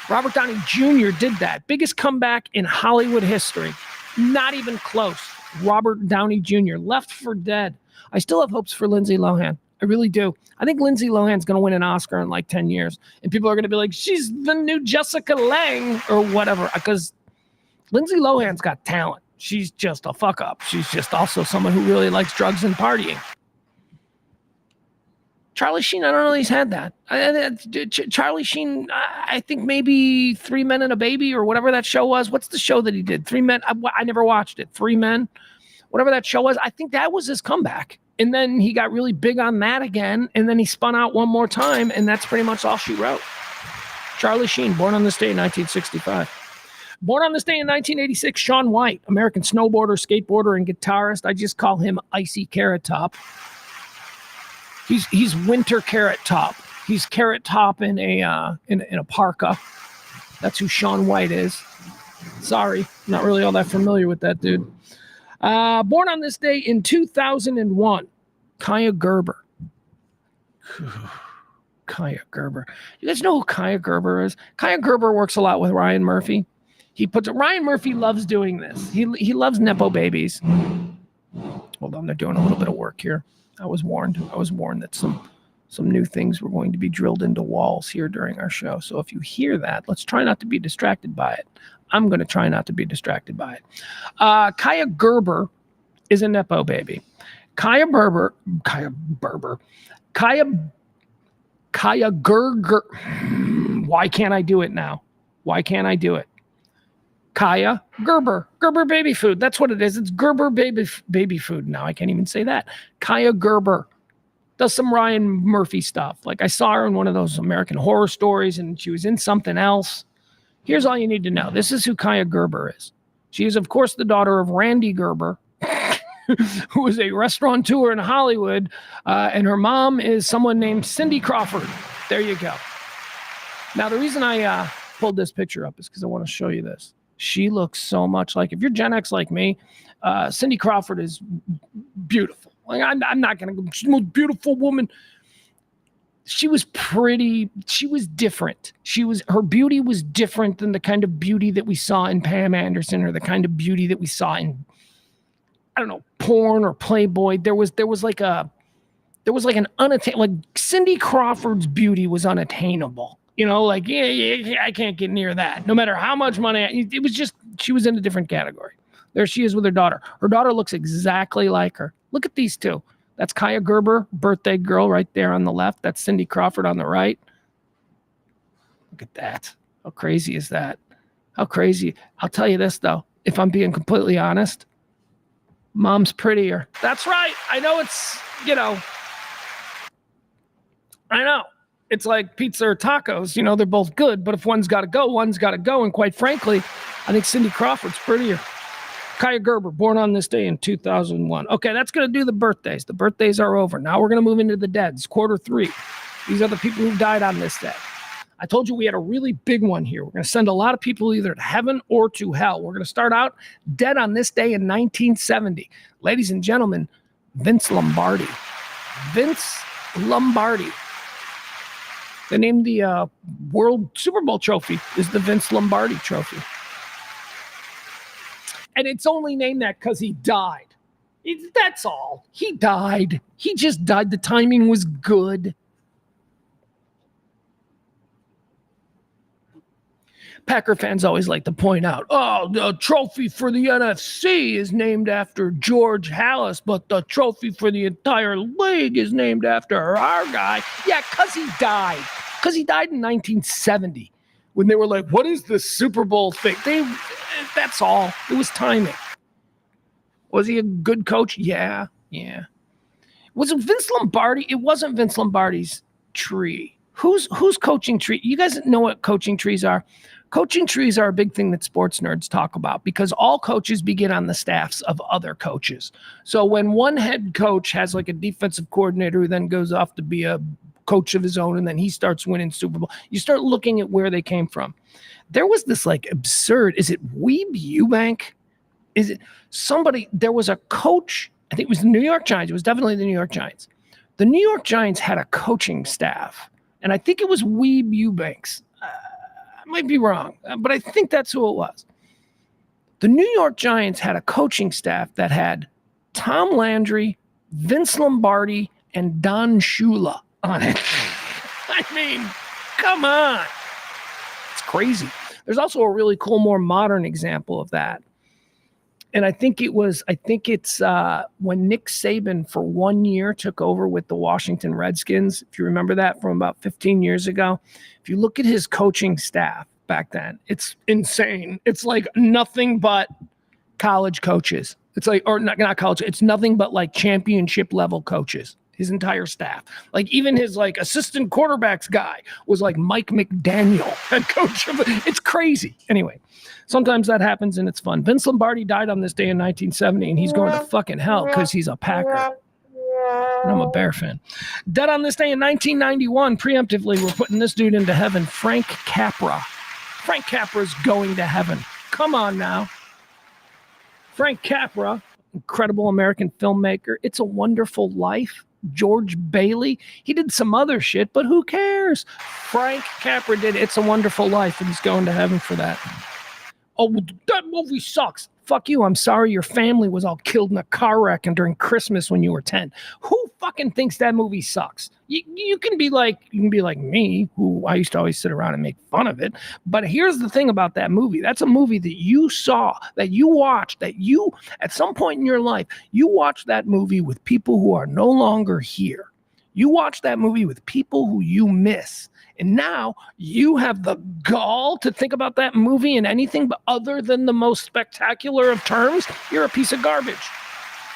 Speaker 1: Robert Downey Jr. did that. Biggest comeback in Hollywood history. Not even close. Robert Downey Jr. left for dead. I still have hopes for Lindsay Lohan. I really do. I think Lindsay Lohan's going to win an Oscar in like 10 years. And people are going to be like, she's the new Jessica Lange or whatever. Because Lindsay Lohan's got talent. She's just a fuck up. She's just also someone who really likes drugs and partying. Charlie Sheen, I don't know if he's had that. Charlie Sheen, I think maybe 3 Men and a Baby or whatever that show was. What's the show that he did? 3 Men. I never watched it. 3 Men. whatever that show was. I think that was his comeback. And then he got really big on that again. And then he spun out one more time. And that's pretty much all she wrote. Charlie Sheen, born on this day in 1965. Born on this day in 1986, Shaun White, American snowboarder, skateboarder, and guitarist. I just call him Icy Carrot Top. He's Winter Carrot Top. He's Carrot Top in a parka. That's who Shaun White is. Sorry, not really all that familiar with that dude. Born on this day in 2001, Kaya Gerber. Kaya Gerber. You guys know who Kaya Gerber is? Kaya Gerber works a lot with Ryan Murphy. Ryan Murphy loves doing this. He loves Nepo babies. Hold on, they're doing a little bit of work here. I was warned that some new things were going to be drilled into walls here during our show. So if you hear that, let's try not to be distracted by it. I'm going to try not to be distracted by it. Kaya Gerber is a Nepo baby. Kaya Gerger. Why can't I do it now? Why can't I do it? Kaya Gerber. Gerber baby food. That's what it is. It's Gerber baby food. Now I can't even say that. Kaya Gerber does some Ryan Murphy stuff. Like I saw her in one of those American Horror Stories and she was in something else. Here's all you need to know. This is who Kaya Gerber is. She is, of course, the daughter of Randy Gerber, who is a restaurateur in Hollywood. And her mom is someone named Cindy Crawford. There you go. Now, the reason I pulled this picture up is because I want to show you this. She looks so much like, if you're Gen X like me, Cindy Crawford is beautiful. Like I'm not going to go, she's the most beautiful woman. She was pretty. She was different. Her beauty was different than the kind of beauty that we saw in Pam Anderson or the kind of beauty that we saw in, I don't know, porn or Playboy. There was like an unattainable, like Cindy Crawford's beauty was unattainable. You know, like, yeah, I can't get near that. No matter how much money, it was just, she was in a different category. There she is with her daughter. Her daughter looks exactly like her. Look at these two. That's Kaya Gerber, birthday girl right there on the left. That's Cindy Crawford on the right. Look at that. How crazy is that? How crazy. I'll tell you this, though. If I'm being completely honest, mom's prettier. That's right. I know it's, I know. It's like pizza or tacos. They're both good. But if one's got to go, one's got to go. And quite frankly, I think Cindy Crawford's prettier. Kaya Gerber, born on this day in 2001. Okay, that's going to do the birthdays. The birthdays are over. Now we're going to move into the deads. Quarter 3. These are the people who died on this day. I told you we had a really big one here. We're going to send a lot of people either to heaven or to hell. We're going to start out dead on this day in 1970. Ladies and gentlemen, Vince Lombardi. Vince Lombardi. They named the World Super Bowl trophy is the Vince Lombardi trophy. And it's only named that because he died. That's all. He died. He just died. The timing was good. Packer fans always like to point out, the trophy for the NFC is named after George Halas, but the trophy for the entire league is named after our guy. Yeah, because he died. Because he died in 1970. When they were like, what is the Super Bowl thing? That's all. It was timing. Was he a good coach? Yeah. Was it Vince Lombardi? It wasn't Vince Lombardi's tree. Who's coaching tree? You guys know what coaching trees are? Coaching trees are a big thing that sports nerds talk about because all coaches begin on the staffs of other coaches. So when one head coach has like a defensive coordinator who then goes off to be a coach of his own and then he starts winning Super Bowl, you start looking at where they came from. There was this like absurd, is it Weeb Eubank? Is it somebody, there was a coach, I think it was the New York Giants. It was definitely the New York Giants. The New York Giants had a coaching staff, and I think it was Weeb Eubanks. I might be wrong, but I think that's who it was. The New York Giants had a coaching staff that had Tom Landry, Vince Lombardi, and Don Shula on it. I mean, come on. It's crazy. There's also a really cool, more modern example of that. And I think it's when Nick Saban for 1 year took over with the Washington Redskins. If you remember that from about 15 years ago, if you look at his coaching staff back then, it's insane. It's like nothing but college coaches. It's like, or not college. It's nothing but like championship level coaches. His entire staff, like even his like assistant quarterbacks guy was like Mike McDaniel, head coach of it. It's crazy. Anyway, sometimes that happens and it's fun. Vince Lombardi died on this day in 1970, and he's going to fucking hell because he's a Packer. And I'm a Bear fan. Dead on this day in 1991, preemptively, we're putting this dude into heaven, Frank Capra. Frank Capra's going to heaven. Come on now. Frank Capra, incredible American filmmaker. It's a Wonderful Life. George Bailey. He did some other shit, but who cares? Frank Capra did It's a Wonderful Life, and he's going to heaven for that. Oh, that movie sucks. Fuck you. I'm sorry your family was all killed in a car wreck and during Christmas when you were 10. Who fucking thinks that movie sucks? You can be like me, who I used to always sit around and make fun of it. But here's the thing about that movie. That's a movie that you saw, that you watched, that you, at some point in your life, you watched that movie with people who are no longer here. You watch that movie with people who you miss. And now you have the gall to think about that movie in anything but other than the most spectacular of terms. You're a piece of garbage.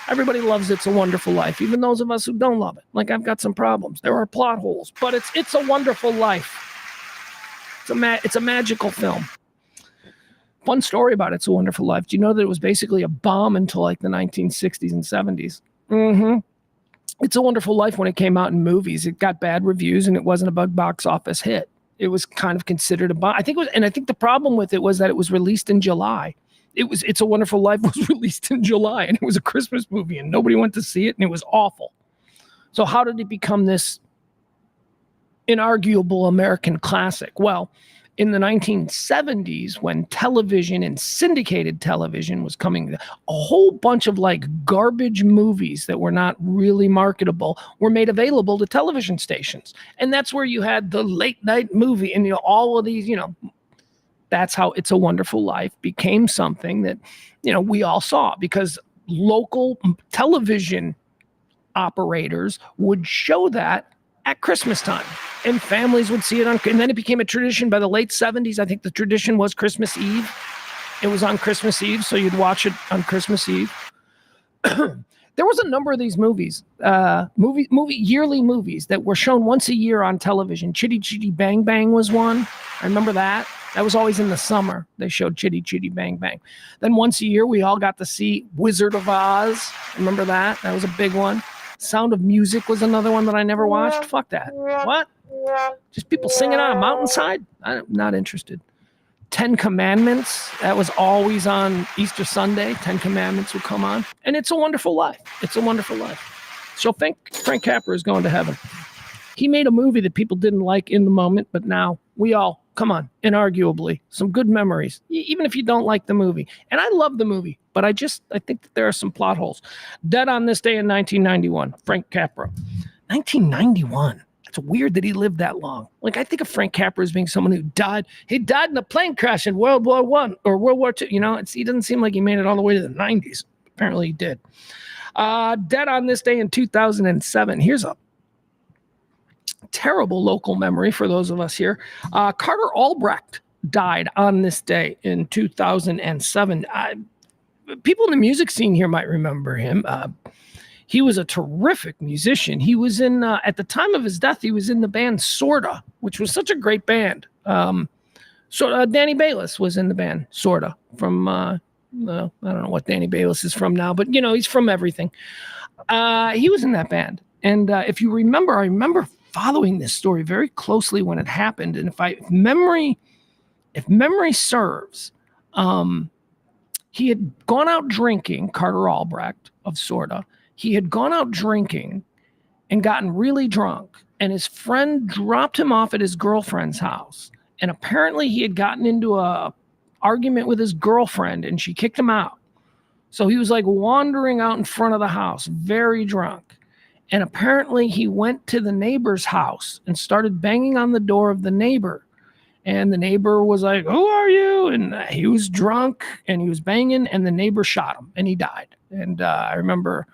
Speaker 1: Everybody loves It's a Wonderful Life, even those of us who don't love it. Like, I've got some problems. There are plot holes, but it's a wonderful life. It's a magical film. Fun story about It's a Wonderful Life. Do you know that it was basically a bomb until like the 1960s and 70s? Mm-hmm. It's a Wonderful Life, when it came out in movies, it got bad reviews and it wasn't a big box office hit. It was kind of considered a bomb. I think the problem with it was that it was released in July. It's a Wonderful Life was released in July, and it was a Christmas movie, and nobody went to see it, and it was awful. So how did it become this inarguable American classic? Well, in the 1970s, when television and syndicated television was coming, a whole bunch of like garbage movies that were not really marketable were made available to television stations. And that's where you had the late night movie and all of these, that's how It's a Wonderful Life became something that, we all saw, because local television operators would show that at Christmas time, and families would see it and then it became a tradition by the late 70s. I think the tradition was Christmas Eve. It was on Christmas Eve, so you'd watch it on Christmas Eve. There was a number of these movies, yearly movies that were shown once a year on television. Chitty Chitty Bang Bang was one. I remember that. That was always in the summer. They showed Chitty Chitty Bang Bang. Then once a year, we all got to see Wizard of Oz. Remember that? That was a big one. Sound of Music was another one that I never watched. Fuck that. What? Just people singing on a mountainside? I'm not interested. 10 Commandments. That was always on Easter Sunday. 10 Commandments would come on. And It's a Wonderful Life. It's a Wonderful Life. So Frank Capra is going to heaven. He made a movie that people didn't like in the moment, but now we all, come on, inarguably, some good memories, even if you don't like the movie. And I love the movie, but I think that there are some plot holes. Dead on this day in 1991, Frank Capra. 1991. It's weird that he lived that long. Like, I think of Frank Capra as being someone who died. He died in a plane crash in World War I or World War II. He doesn't seem like he made it all the way to the 90s. Apparently he did. Dead on this day in 2007. Here's a terrible local memory for those of us here. Carter Albrecht died on this day in 2007. People in the music scene here might remember him. He was a terrific musician. He was in, at the time of his death, he was in the band Sorta, which was such a great band. So Danny Bayless was in the band Sorta from, I don't know what Danny Bayless is from now, but he's from everything. He was in that band. And if you remember, I remember following this story very closely when it happened. And if memory serves, he had gone out drinking, Carter Albrecht of Sorta. He had gone out drinking and gotten really drunk, and his friend dropped him off at his girlfriend's house. And apparently he had gotten into a argument with his girlfriend, and she kicked him out. So he was like wandering out in front of the house, very drunk. And apparently he went to the neighbor's house and started banging on the door of the neighbor. And the neighbor was like, "Who are you?" And he was drunk and he was banging, and the neighbor shot him and he died. And I remember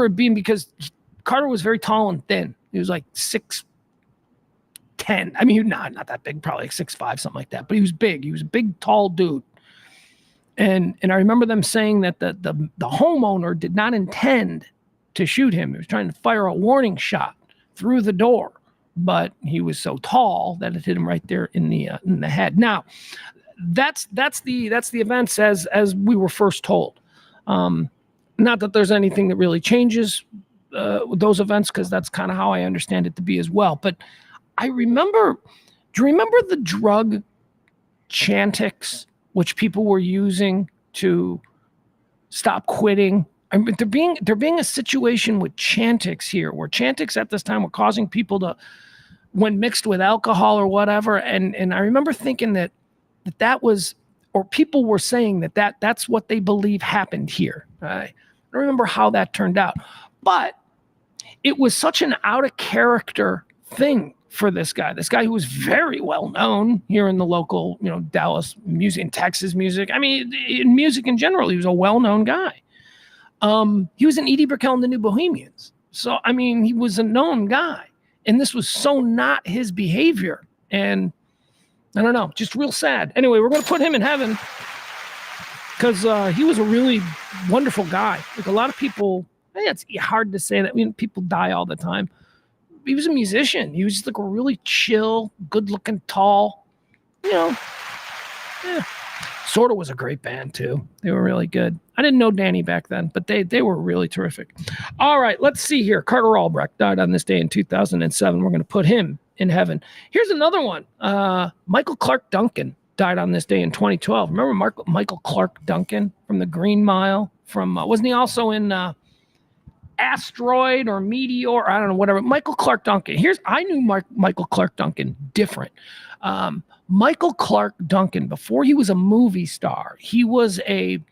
Speaker 1: it being because Carter was very tall and thin. He was like 6'10". I mean, not that big, probably like 6'5", something like that. But he was big. He was a big, tall dude. And I remember them saying that the homeowner did not intend to shoot him. He was trying to fire a warning shot through the door, but he was so tall that it hit him right there in the head. Now, that's the events as we were first told. Not that there's anything that really changes those events, because that's kind of how I understand it to be as well. But I remember, do you remember the drug Chantix, which people were using to stop quitting? I mean, there being a situation with Chantix here, where Chantix at this time were causing people to, when mixed with alcohol or whatever, and I remember thinking that was, or people were saying that's what they believe happened here. I don't remember how that turned out, but it was such an out of character thing for this guy who was very well known here in the local, Dallas music and Texas music. I mean, in music in general, he was a well-known guy. He was in Edie Brickell and the New Bohemians. So, I mean, he was a known guy, and this was so not his behavior. And I don't know, just real sad. Anyway, we're going to put him in heaven because he was a really wonderful guy. Like, a lot of people, it's hard to say that. I mean, people die all the time. He was a musician. He was just like a really chill, good-looking, tall, Sort of was a great band too. They were really good. I didn't know Danny back then, but they were really terrific. All right, let's see here. Carter Albrecht died on this day in 2007. We're going to put him in heaven. Here's another one. Michael Clark Duncan died on this day in 2012. Remember Michael Clark Duncan from the Green Mile? From wasn't he also in Asteroid or Meteor? I don't know, whatever. Michael Clark Duncan. I knew Michael Clark Duncan different. Michael Clark Duncan, before he was a movie star, he was a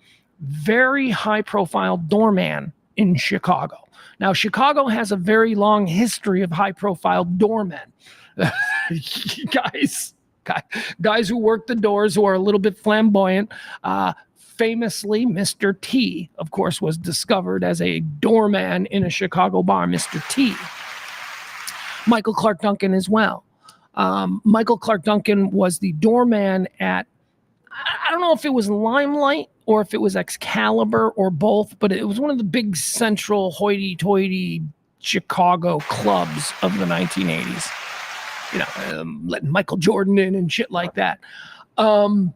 Speaker 1: very high-profile doorman in Chicago. Now, Chicago has a very long history of high-profile doormen. guys who work the doors, who are a little bit flamboyant. Famously, Mr. T, of course, was discovered as a doorman in a Chicago bar, Mr. T. Michael Clark Duncan as well. Michael Clark Duncan was the doorman at, I don't know if it was Limelight or if it was Excalibur or both, but it was one of the big central hoity-toity Chicago clubs of the 1980s. Letting Michael Jordan in and shit like that. And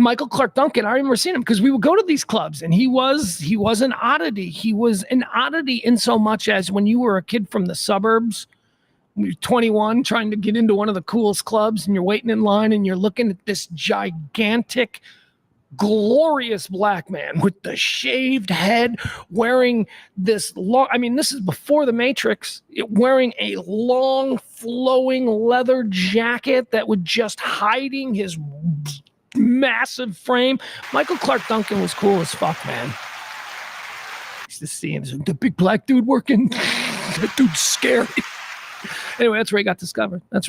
Speaker 1: Michael Clark Duncan, I remember seeing him because we would go to these clubs, and he was an oddity. He was an oddity in so much as when you were a kid from the suburbs, you're 21 trying to get into one of the coolest clubs, and you're waiting in line, and you're looking at this gigantic, glorious black man with the shaved head, wearing this long, this is before the Matrix, wearing a long flowing leather jacket that was just hiding his massive frame. Michael Clark Duncan was cool as fuck, man. Used to see him, the big black dude working. That dude's scary. Anyway, that's where he got discovered. And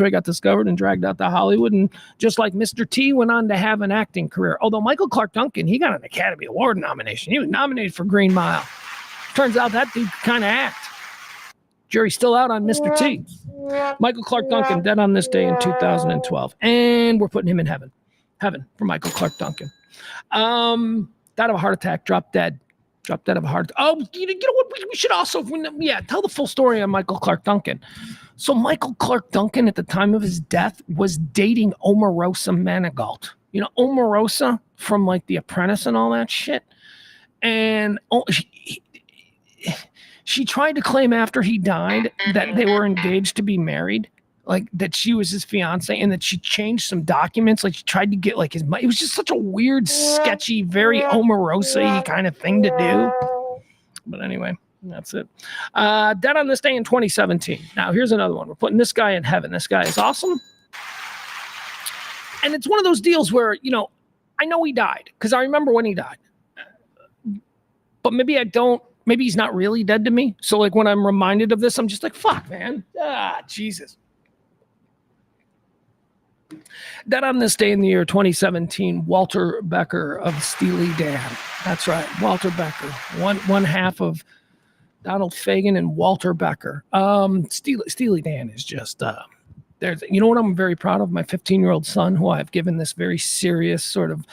Speaker 1: dragged out to Hollywood. And just like Mr. T went on to have an acting career. Although Michael Clark Duncan, he got an Academy Award nomination. He was nominated for Green Mile. Turns out that dude kind of act. Jury's still out on Mr. T. Michael Clark Duncan, dead on this day in 2012. And we're putting him in heaven. Heaven for Michael Clark Duncan. Died of a heart attack, dropped dead of a heart. Oh, you know what? We should also, tell the full story on Michael Clark Duncan. So Michael Clark Duncan, at the time of his death, was dating Omarosa Manigault. Omarosa from like The Apprentice and all that shit. And she tried to claim after he died that they were engaged to be married, like that she was his fiance, and that she changed some documents. Like she tried to get like his money. It was just such a weird, sketchy, very Omarosa-y kind of thing to do. But anyway, that's it. Dead on this day in 2017. Now here's another one. We're putting this guy in heaven. This guy is awesome. And it's one of those deals where, I know he died because I remember when he died. But maybe I don't. Maybe he's not really dead to me. So like when I'm reminded of this, I'm just like, fuck, man. Jesus. Dead on this day in the year 2017, Walter Becker of Steely Dan. That's right, Walter Becker. One half of Donald Fagen and Walter Becker. Steely Dan is just there's, what I'm very proud of? My 15-year-old son, who I've given this very serious sort of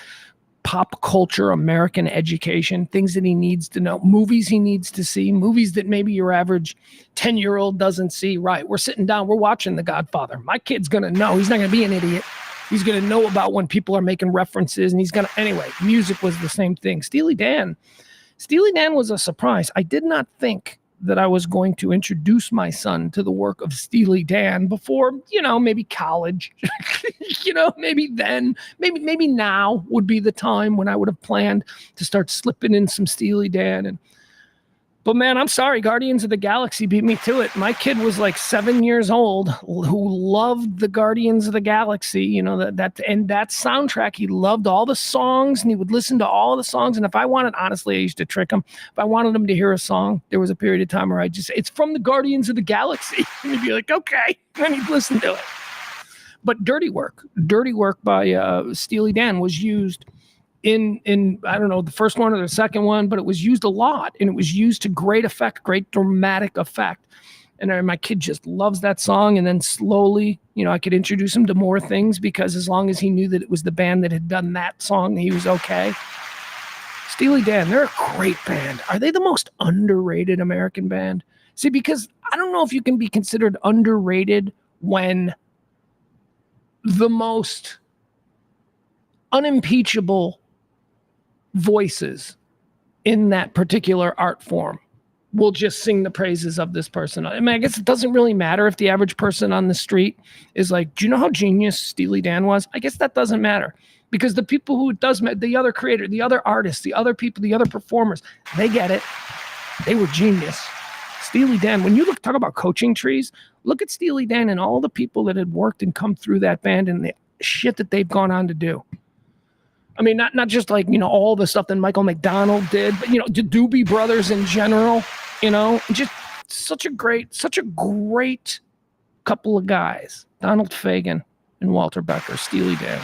Speaker 1: pop culture, American education, things that he needs to know, movies he needs to see, movies that maybe your average 10-year-old doesn't see. Right. We're sitting down, we're watching The Godfather. My kid's going to know. He's not going to be an idiot. He's going to know about when people are making references, and he's going to, anyway, music was the same thing. Steely Dan was a surprise. I did not think that I was going to introduce my son to the work of Steely Dan before, maybe college, maybe then, maybe now would be the time when I would have planned to start slipping in some Steely Dan. But man, I'm sorry, Guardians of the Galaxy beat me to it. My kid was like 7 years old who loved the Guardians of the Galaxy, that soundtrack. He loved all the songs and he would listen to all the songs. And if I wanted, honestly, I used to trick him. If I wanted him to hear a song, there was a period of time where I'd just say, it's from the Guardians of the Galaxy. And he'd be like, okay. And he'd listen to it. But Dirty Work by Steely Dan was used in I don't know, the first one or the second one, but it was used a lot, and it was used to great effect, great dramatic effect. And my kid just loves that song. And then slowly, I could introduce him to more things, because as long as he knew that it was the band that had done that song, he was okay. Steely Dan, they're a great band. Are they the most underrated American band? See, because I don't know if you can be considered underrated when the most unimpeachable voices in that particular art form will just sing the praises of this person. I mean, I guess it doesn't really matter if the average person on the street is like, do you know how genius Steely Dan was? I guess that doesn't matter, because the people who it does, the other creator, the other artists, the other people, the other performers, they get it. They were genius. Steely Dan, when you talk about coaching trees, look at Steely Dan and all the people that had worked and come through that band and the shit that they've gone on to do. I mean, not just like, all the stuff that Michael McDonald did, but, the Doobie Brothers in general, just such a great couple of guys, Donald Fagen and Walter Becker, Steely Dan.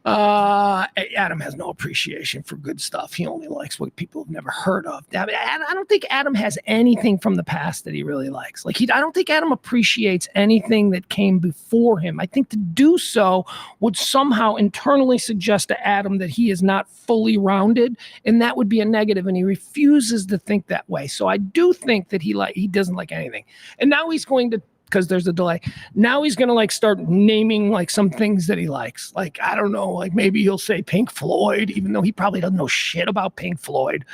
Speaker 1: Adam has no appreciation for good stuff. He only likes what people have never heard of. I don't think Adam has anything from the past that he really likes. I don't think Adam appreciates anything that came before him. I think to do so would somehow internally suggest to Adam that he is not fully rounded, and that would be a negative, and he refuses to think that way. So I do think that he doesn't like anything. And now he's going to, because there's a delay. Now he's going to start naming some things that he likes. I don't know, maybe he'll say Pink Floyd, even though he probably doesn't know shit about Pink Floyd.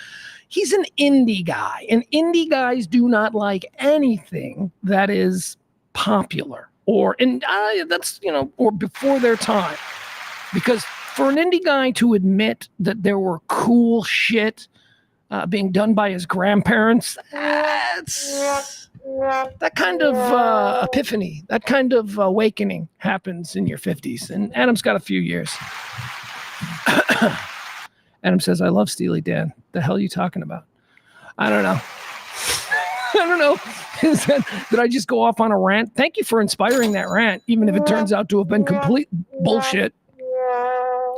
Speaker 1: He's an indie guy, and indie guys do not like anything that is popular or before their time. Because for an indie guy to admit that there were cool shit being done by his grandparents, that kind of epiphany, that kind of awakening happens in your 50s. And Adam's got a few years. Adam says, I love Steely Dan. The hell are you talking about? I don't know. Did I just go off on a rant? Thank you for inspiring that rant, even if it turns out to have been complete bullshit.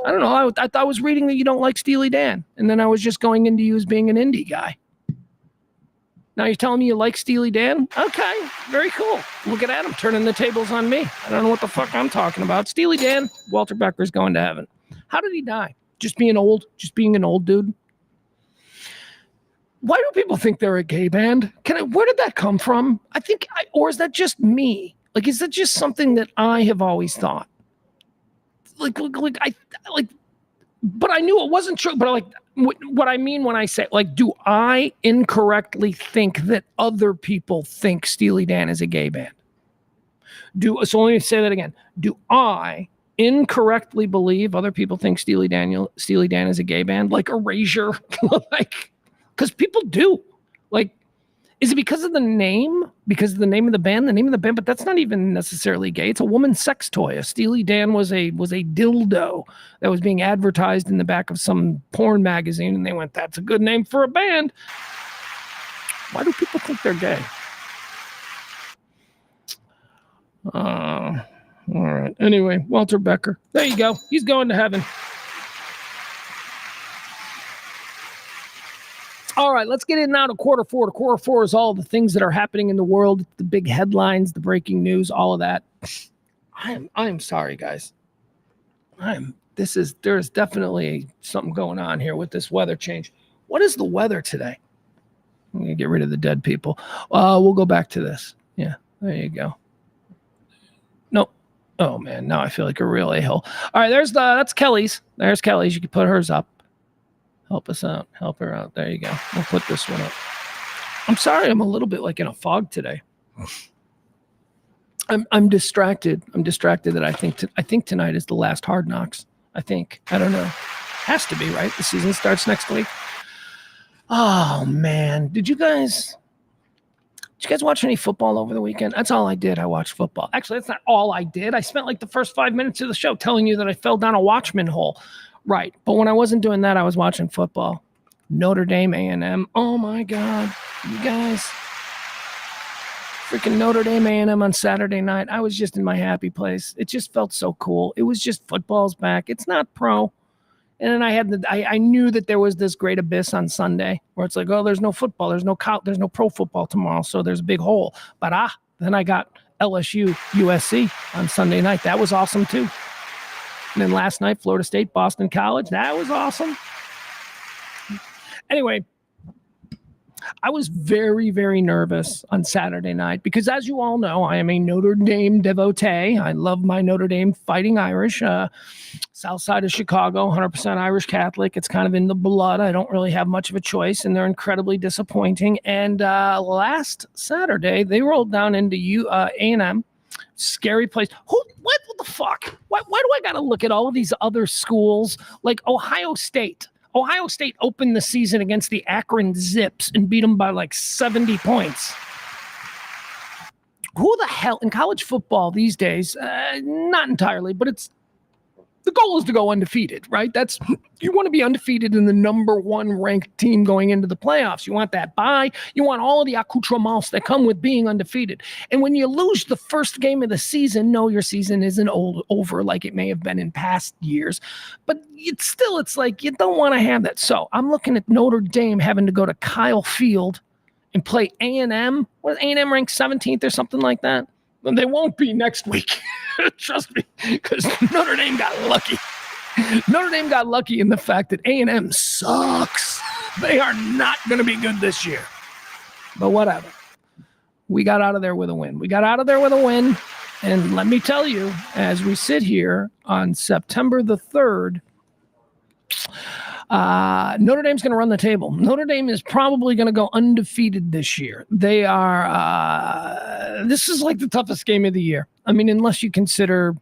Speaker 1: I don't know. I thought I was reading that you don't like Steely Dan, and then I was just going into you as being an indie guy. Now you're telling me you like Steely Dan? Okay, very cool. Look at Adam turning the tables on me. I don't know what the fuck I'm talking about. Steely Dan, Walter Becker's going to heaven. How did he die? Just being an old dude? Why do people think they're a gay band? Where did that come from? Or is that just me? Is that just something that I have always thought? But I knew it wasn't true. But what I mean when I say, do I incorrectly think that other people think Steely Dan is a gay band? So let me say that again. Do I incorrectly believe other people think Steely Dan is a gay band? Like Erasure? Because people do. Is it because of the name? Because of the name of the band? The name of the band, but that's not even necessarily gay. It's a woman's sex toy. A Steely Dan was a dildo that was being advertised in the back of some porn magazine, and they went, "That's a good name for a band." Why do people think they're gay? All right. Anyway, Walter Becker. There you go. He's going to heaven. All right, let's get in now to quarter four. Quarter four is all the things that are happening in the world, the big headlines, the breaking news, all of that. I am sorry, guys. I am There's definitely something going on here with this weather change. What is the weather today? I'm going to get rid of the dead people. We'll go back to this. Yeah, there you go. Nope. Oh, man, now I feel like a real a-hole. All right, that's Kelly's. There's Kelly's. You can put hers up. Help us out. Help her out. There you go. We'll put this one up. I'm sorry, I'm a little bit like in a fog today. I'm distracted. I'm distracted that I think tonight is the last Hard Knocks. I think. I don't know. Has to be, right? The season starts next week. Oh, man. Did you guys watch any football over the weekend? That's all I did. I watched football. Actually, that's not all I did. I spent like the first 5 minutes of the show telling you that I fell down a Watchman hole. Right. But when I wasn't doing that, I was watching football. Notre Dame A&M. Oh, my God. You guys. Freaking Notre Dame A&M on Saturday night. I was just in my happy place. It just felt so cool. It was just football's back. It's not pro. And then I knew that there was this great abyss on Sunday where it's like, oh, there's no football. There's no pro football tomorrow. So there's a big hole. But then I got LSU USC on Sunday night. That was awesome too. And then last night, Florida State, Boston College. That was awesome. Anyway, I was very, very nervous on Saturday night because, as you all know, I am a Notre Dame devotee. I love my Notre Dame Fighting Irish, south side of Chicago, 100% Irish Catholic. It's kind of in the blood. I don't really have much of a choice, and they're incredibly disappointing. And last Saturday, they rolled down into A&M. Scary place. What the fuck? Why do I got to look at all of these other schools like Ohio State? Ohio State opened the season against the Akron Zips and beat them by like 70 points. Who the hell in college football these days? Not entirely, but the goal is to go undefeated, right? You want to be undefeated in the number one ranked team going into the playoffs. You want that bye. You want all of the accoutrements that come with being undefeated. And when you lose the first game of the season, no, your season isn't over like it may have been in past years. But it's like you don't want to have that. So I'm looking at Notre Dame having to go to Kyle Field and play A&M. What, A&M ranked 17th or something like that? Well, they won't be next week. Trust me, because Notre Dame got lucky. Notre Dame got lucky in the fact that A&M sucks. They are not going to be good this year. But whatever. We got out of there with a win. And let me tell you, as we sit here on September the 3rd, Notre Dame's going to run the table. Notre Dame is probably going to go undefeated this year. They are, this is like the toughest game of the year. I mean, unless you consider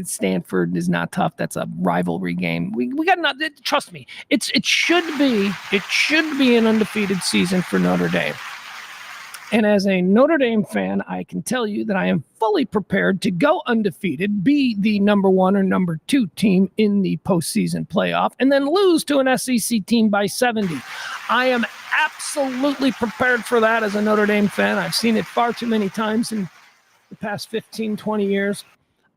Speaker 1: Stanford is not tough. That's a rivalry game. We got not, trust me. It should be an undefeated season for Notre Dame. And as a Notre Dame fan, I can tell you that I am fully prepared to go undefeated, be the number 1 or number 2 team in the postseason playoff, and then lose to an SEC team by 70. I am absolutely prepared for that as a Notre Dame fan. I've seen it far too many times in the past 15, 20 years.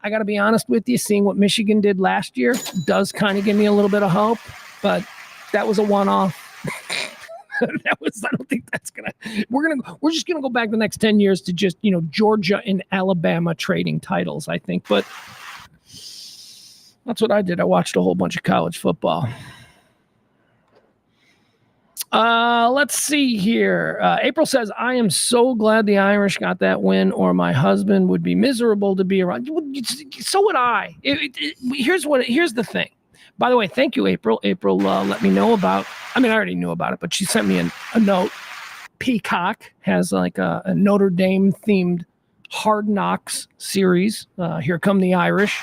Speaker 1: I got to be honest with you, seeing what Michigan did last year does kind of give me a little bit of hope, but that was a one-off. I don't think that's we're just gonna go back the next 10 years to just, Georgia and Alabama trading titles, I think. But that's what I did. I watched a whole bunch of college football. Let's see here. April says, I am so glad the Irish got that win, or my husband would be miserable to be around. So would I. Here's the thing. By the way, thank you, April. April let me know about, I already knew about it, but she sent me a note. Peacock has like a Notre Dame themed Hard Knocks series. Here Come the Irish,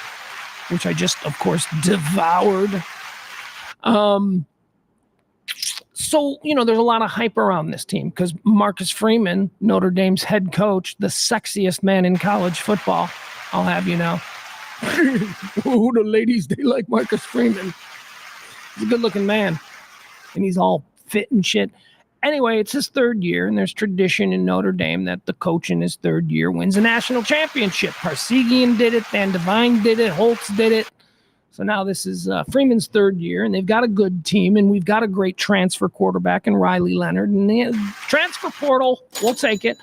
Speaker 1: which I just, of course, devoured. So, there's a lot of hype around this team because Marcus Freeman, Notre Dame's head coach, the sexiest man in college football, I'll have you know. Oh, the ladies, they like Marcus Freeman. He's a good-looking man, and he's all fit and shit. Anyway, it's his 3rd year, and there's tradition in Notre Dame that the coach in his 3rd year wins a national championship. Parsegian did it, Van Devine did it, Holtz did it. So now this is Freeman's 3rd year, and they've got a good team, and we've got a great transfer quarterback in Riley Leonard. And the transfer portal, we'll take it.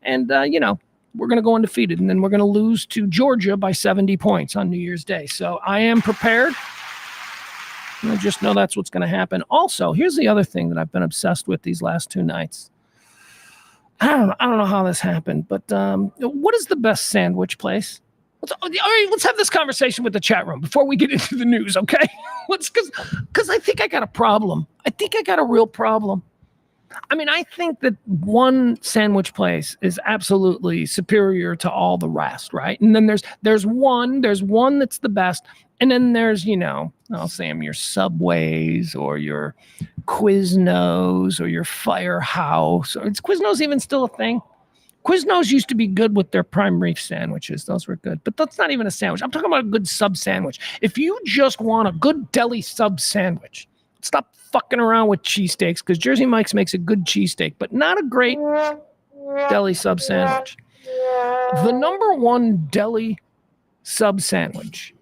Speaker 1: And, we're going to go undefeated, and then we're going to lose to Georgia by 70 points on New Year's Day. So I am prepared. I just know that's what's going to happen. Also, here's the other thing that I've been obsessed with these last 2 nights. I don't know how this happened, but what is the best sandwich place? Let's have this conversation with the chat room before we get into the news, okay? Because I think I got a problem. I think I got a real problem. I mean, I think that one sandwich place is absolutely superior to all the rest, right? And then there's one that's the best, and then there's, I'll say them, your Subways or your Quiznos or your Firehouse. Or is Quiznos even still a thing? Quiznos used to be good with their prime reef sandwiches. Those were good, but that's not even a sandwich. I'm talking about a good sub sandwich. If you just want a good deli sub sandwich, stop fucking around with cheesesteaks, because Jersey Mike's makes a good cheesesteak, but not a great deli sub sandwich. The number one deli sub sandwich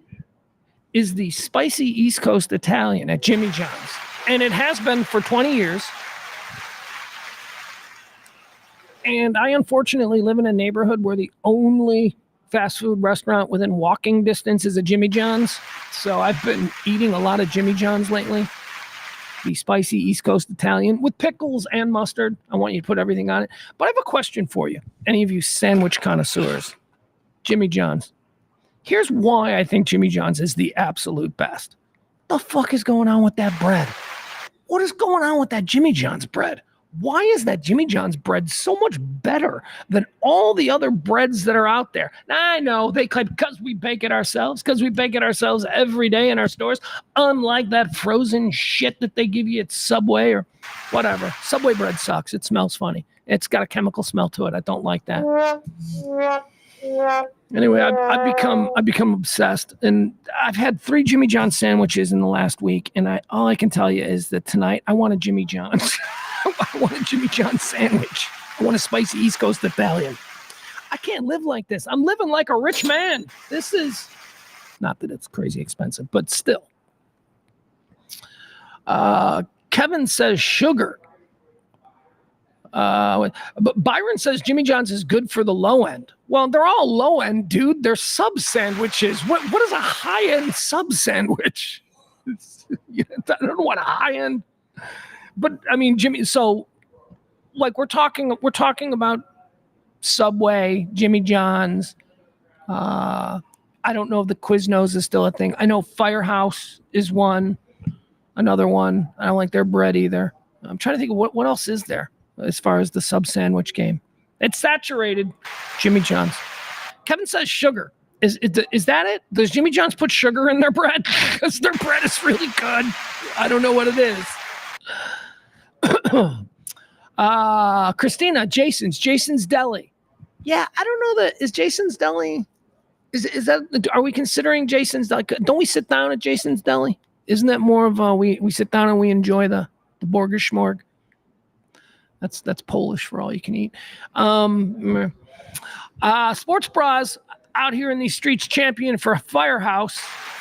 Speaker 1: is the spicy East Coast Italian at Jimmy John's. And it has been for 20 years. And I unfortunately live in a neighborhood where the only fast food restaurant within walking distance is a Jimmy John's. So I've been eating a lot of Jimmy John's lately. The spicy East Coast Italian with pickles and mustard. I want you to put everything on it. But I have a question for you. Any of you sandwich connoisseurs? Jimmy John's. Here's why I think Jimmy John's is the absolute best. The fuck is going on with that bread? What is going on with that Jimmy John's bread? Why is that Jimmy John's bread so much better than all the other breads that are out there? Now, I know they claim because we bake it ourselves every day in our stores, unlike that frozen shit that they give you at Subway or whatever. Subway bread sucks. It smells funny. It's got a chemical smell to it. I don't like that. Anyway, I've become obsessed, and I've had 3 Jimmy John's sandwiches in the last week, and all I can tell you is that tonight I want a Jimmy John's. I want a Jimmy John's sandwich. I want a spicy East Coast Italian. I can't live like this. I'm living like a rich man. This is not that it's crazy expensive, but still. Kevin says sugar. But Byron says Jimmy John's is good for the low end. Well, they're all low end, dude. They're sub sandwiches. What is a high end sub sandwich? I don't know what a high end. But I mean, Jimmy. So, like we're talking about Subway, Jimmy John's. I don't know if the Quiznos is still a thing. I know Firehouse is one. Another one. I don't like their bread either. I'm trying to think of what else is there as far as the sub sandwich game. It's saturated. Jimmy John's. Kevin says sugar. Is that it? Does Jimmy John's put sugar in their bread? Because their bread is really good. I don't know what it is. Christina, Jason's Deli. Yeah, I don't know that. Is Jason's Deli? Is that? Are we considering Jason's Deli? Don't we sit down at Jason's Deli? Isn't that more of we sit down and we enjoy the Borgerschmorg? That's Polish for all you can eat. Sports Bras out here in these streets champion for Firehouse.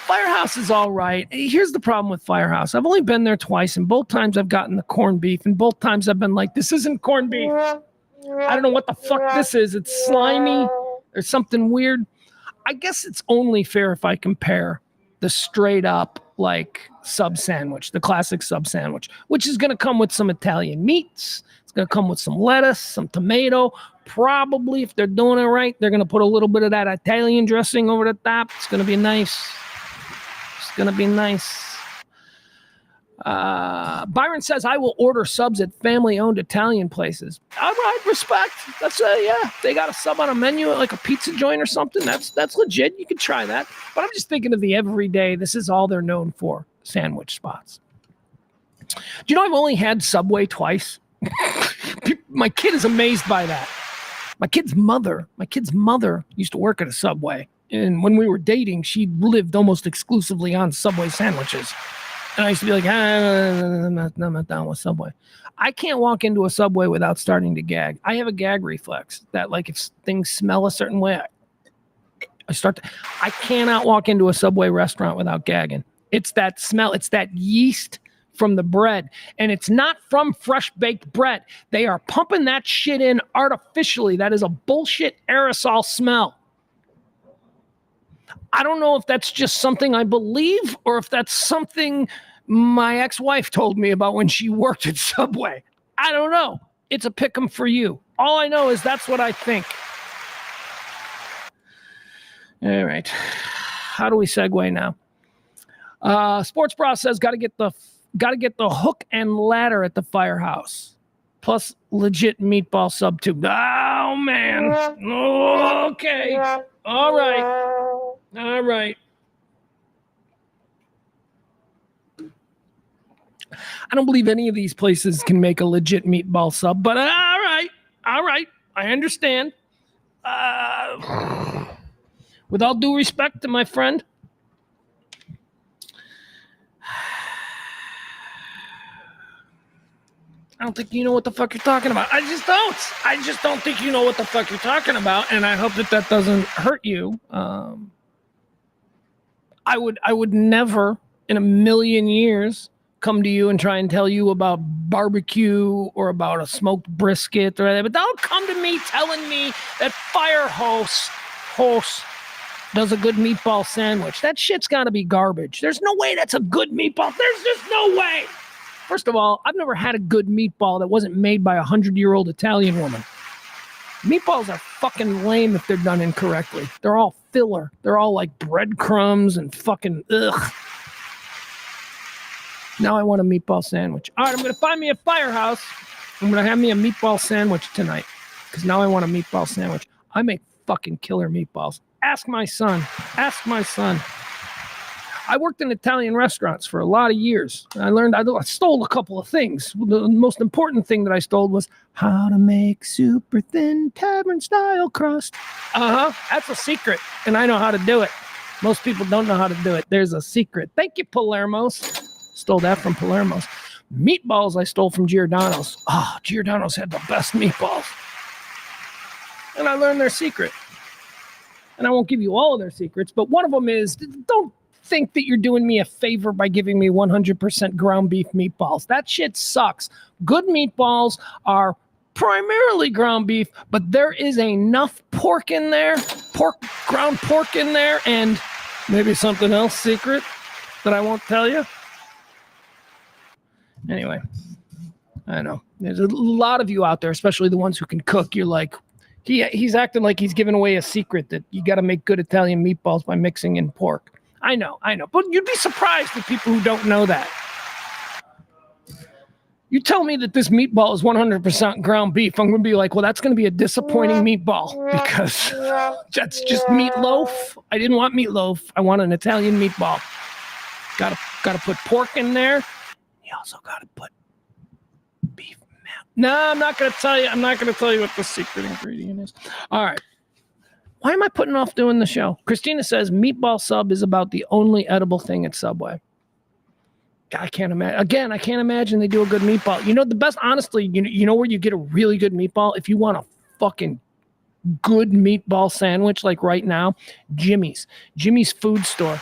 Speaker 1: Firehouse is all right. Here's the problem with Firehouse. I've only been there twice, and both times I've gotten the corned beef, and both times I've been like, this isn't corned beef. I don't know what the fuck this is. It's slimy or something weird. I guess it's only fair if I compare the straight up like sub sandwich, the classic sub sandwich, which is going to come with some Italian meats. It's going to come with some lettuce, some tomato. Probably, if they're doing it right, they're going to put a little bit of that Italian dressing over the top. It's going to be nice. Gonna be nice. Byron says I will order subs at family-owned Italian places. All right, respect. That's they got a sub on a menu at like a pizza joint or something. That's legit. You could try that. But I'm just thinking of the everyday. This is all they're known for: sandwich spots. Do you know I've only had Subway twice? My kid is amazed by that. My kid's mother used to work at a Subway. And when we were dating, she lived almost exclusively on Subway sandwiches. And I used to be like, I'm not down with Subway. I can't walk into a Subway without starting to gag. I have a gag reflex that, like, if things smell a certain way, I cannot walk into a Subway restaurant without gagging. It's that smell. It's that yeast from the bread. And it's not from fresh baked bread. They are pumping that shit in artificially. That is a bullshit aerosol smell. I don't know if that's just something I believe or if that's something my ex-wife told me about when she worked at Subway. I don't know. It's a pick'em for you. All I know is that's what I think. All right. How do we segue now? Sports Bra says got to get the hook and ladder at the firehouse. Plus legit meatball sub too. Oh man. Okay. All right. I don't believe any of these places can make a legit meatball sub, but all right. I understand. With all due respect to my friend, I don't think you know what the fuck you're talking about. I just don't think you know what the fuck you're talking about, and I hope that doesn't hurt you. I would never in a million years come to you and try and tell you about barbecue or about a smoked brisket or anything, but don't come to me telling me that Firehouse does a good meatball sandwich. That shit's got to be garbage. There's no way that's a good meatball. There's just no way. First of all, I've never had a good meatball that wasn't made by a 100-year-old Italian woman. Meatballs are fucking lame if they're done incorrectly. They're all filler. They're all like breadcrumbs and fucking ugh. Now I want a meatball sandwich. All right, I'm going to find me a Firehouse. I'm going to have me a meatball sandwich tonight because now I want a meatball sandwich. I make fucking killer meatballs. Ask my son. I worked in Italian restaurants for a lot of years. I stole a couple of things. The most important thing that I stole was how to make super thin tavern-style crust. That's a secret, and I know how to do it. Most people don't know how to do it. There's a secret. Thank you, Palermo's. Stole that from Palermo's. Meatballs I stole from Giordano's. Giordano's had the best meatballs. And I learned their secret. And I won't give you all of their secrets, but one of them is don't think that you're doing me a favor by giving me 100% ground beef meatballs. That shit sucks. Good meatballs are primarily ground beef, but there is enough pork in there, ground pork in there, and maybe something else secret that I won't tell you. Anyway, I know. There's a lot of you out there, especially the ones who can cook. You're like, he's acting like he's giving away a secret that you got to make good Italian meatballs by mixing in pork. I know. But you'd be surprised at people who don't know that. You tell me that this meatball is 100% ground beef, I'm going to be like, well, that's going to be a disappointing meatball because that's just meatloaf. I didn't want meatloaf. I want an Italian meatball. Got to put pork in there. You also got to put beef. No, I'm not going to tell you. I'm not going to tell you what the secret ingredient is. All right. Why am I putting off doing the show? Christina says meatball sub is about the only edible thing at Subway. I can't imagine. Again, I can't imagine they do a good meatball. You know, the best, honestly, you know where you get a really good meatball? If you want a fucking good meatball sandwich, like right now, Jimmy's food store.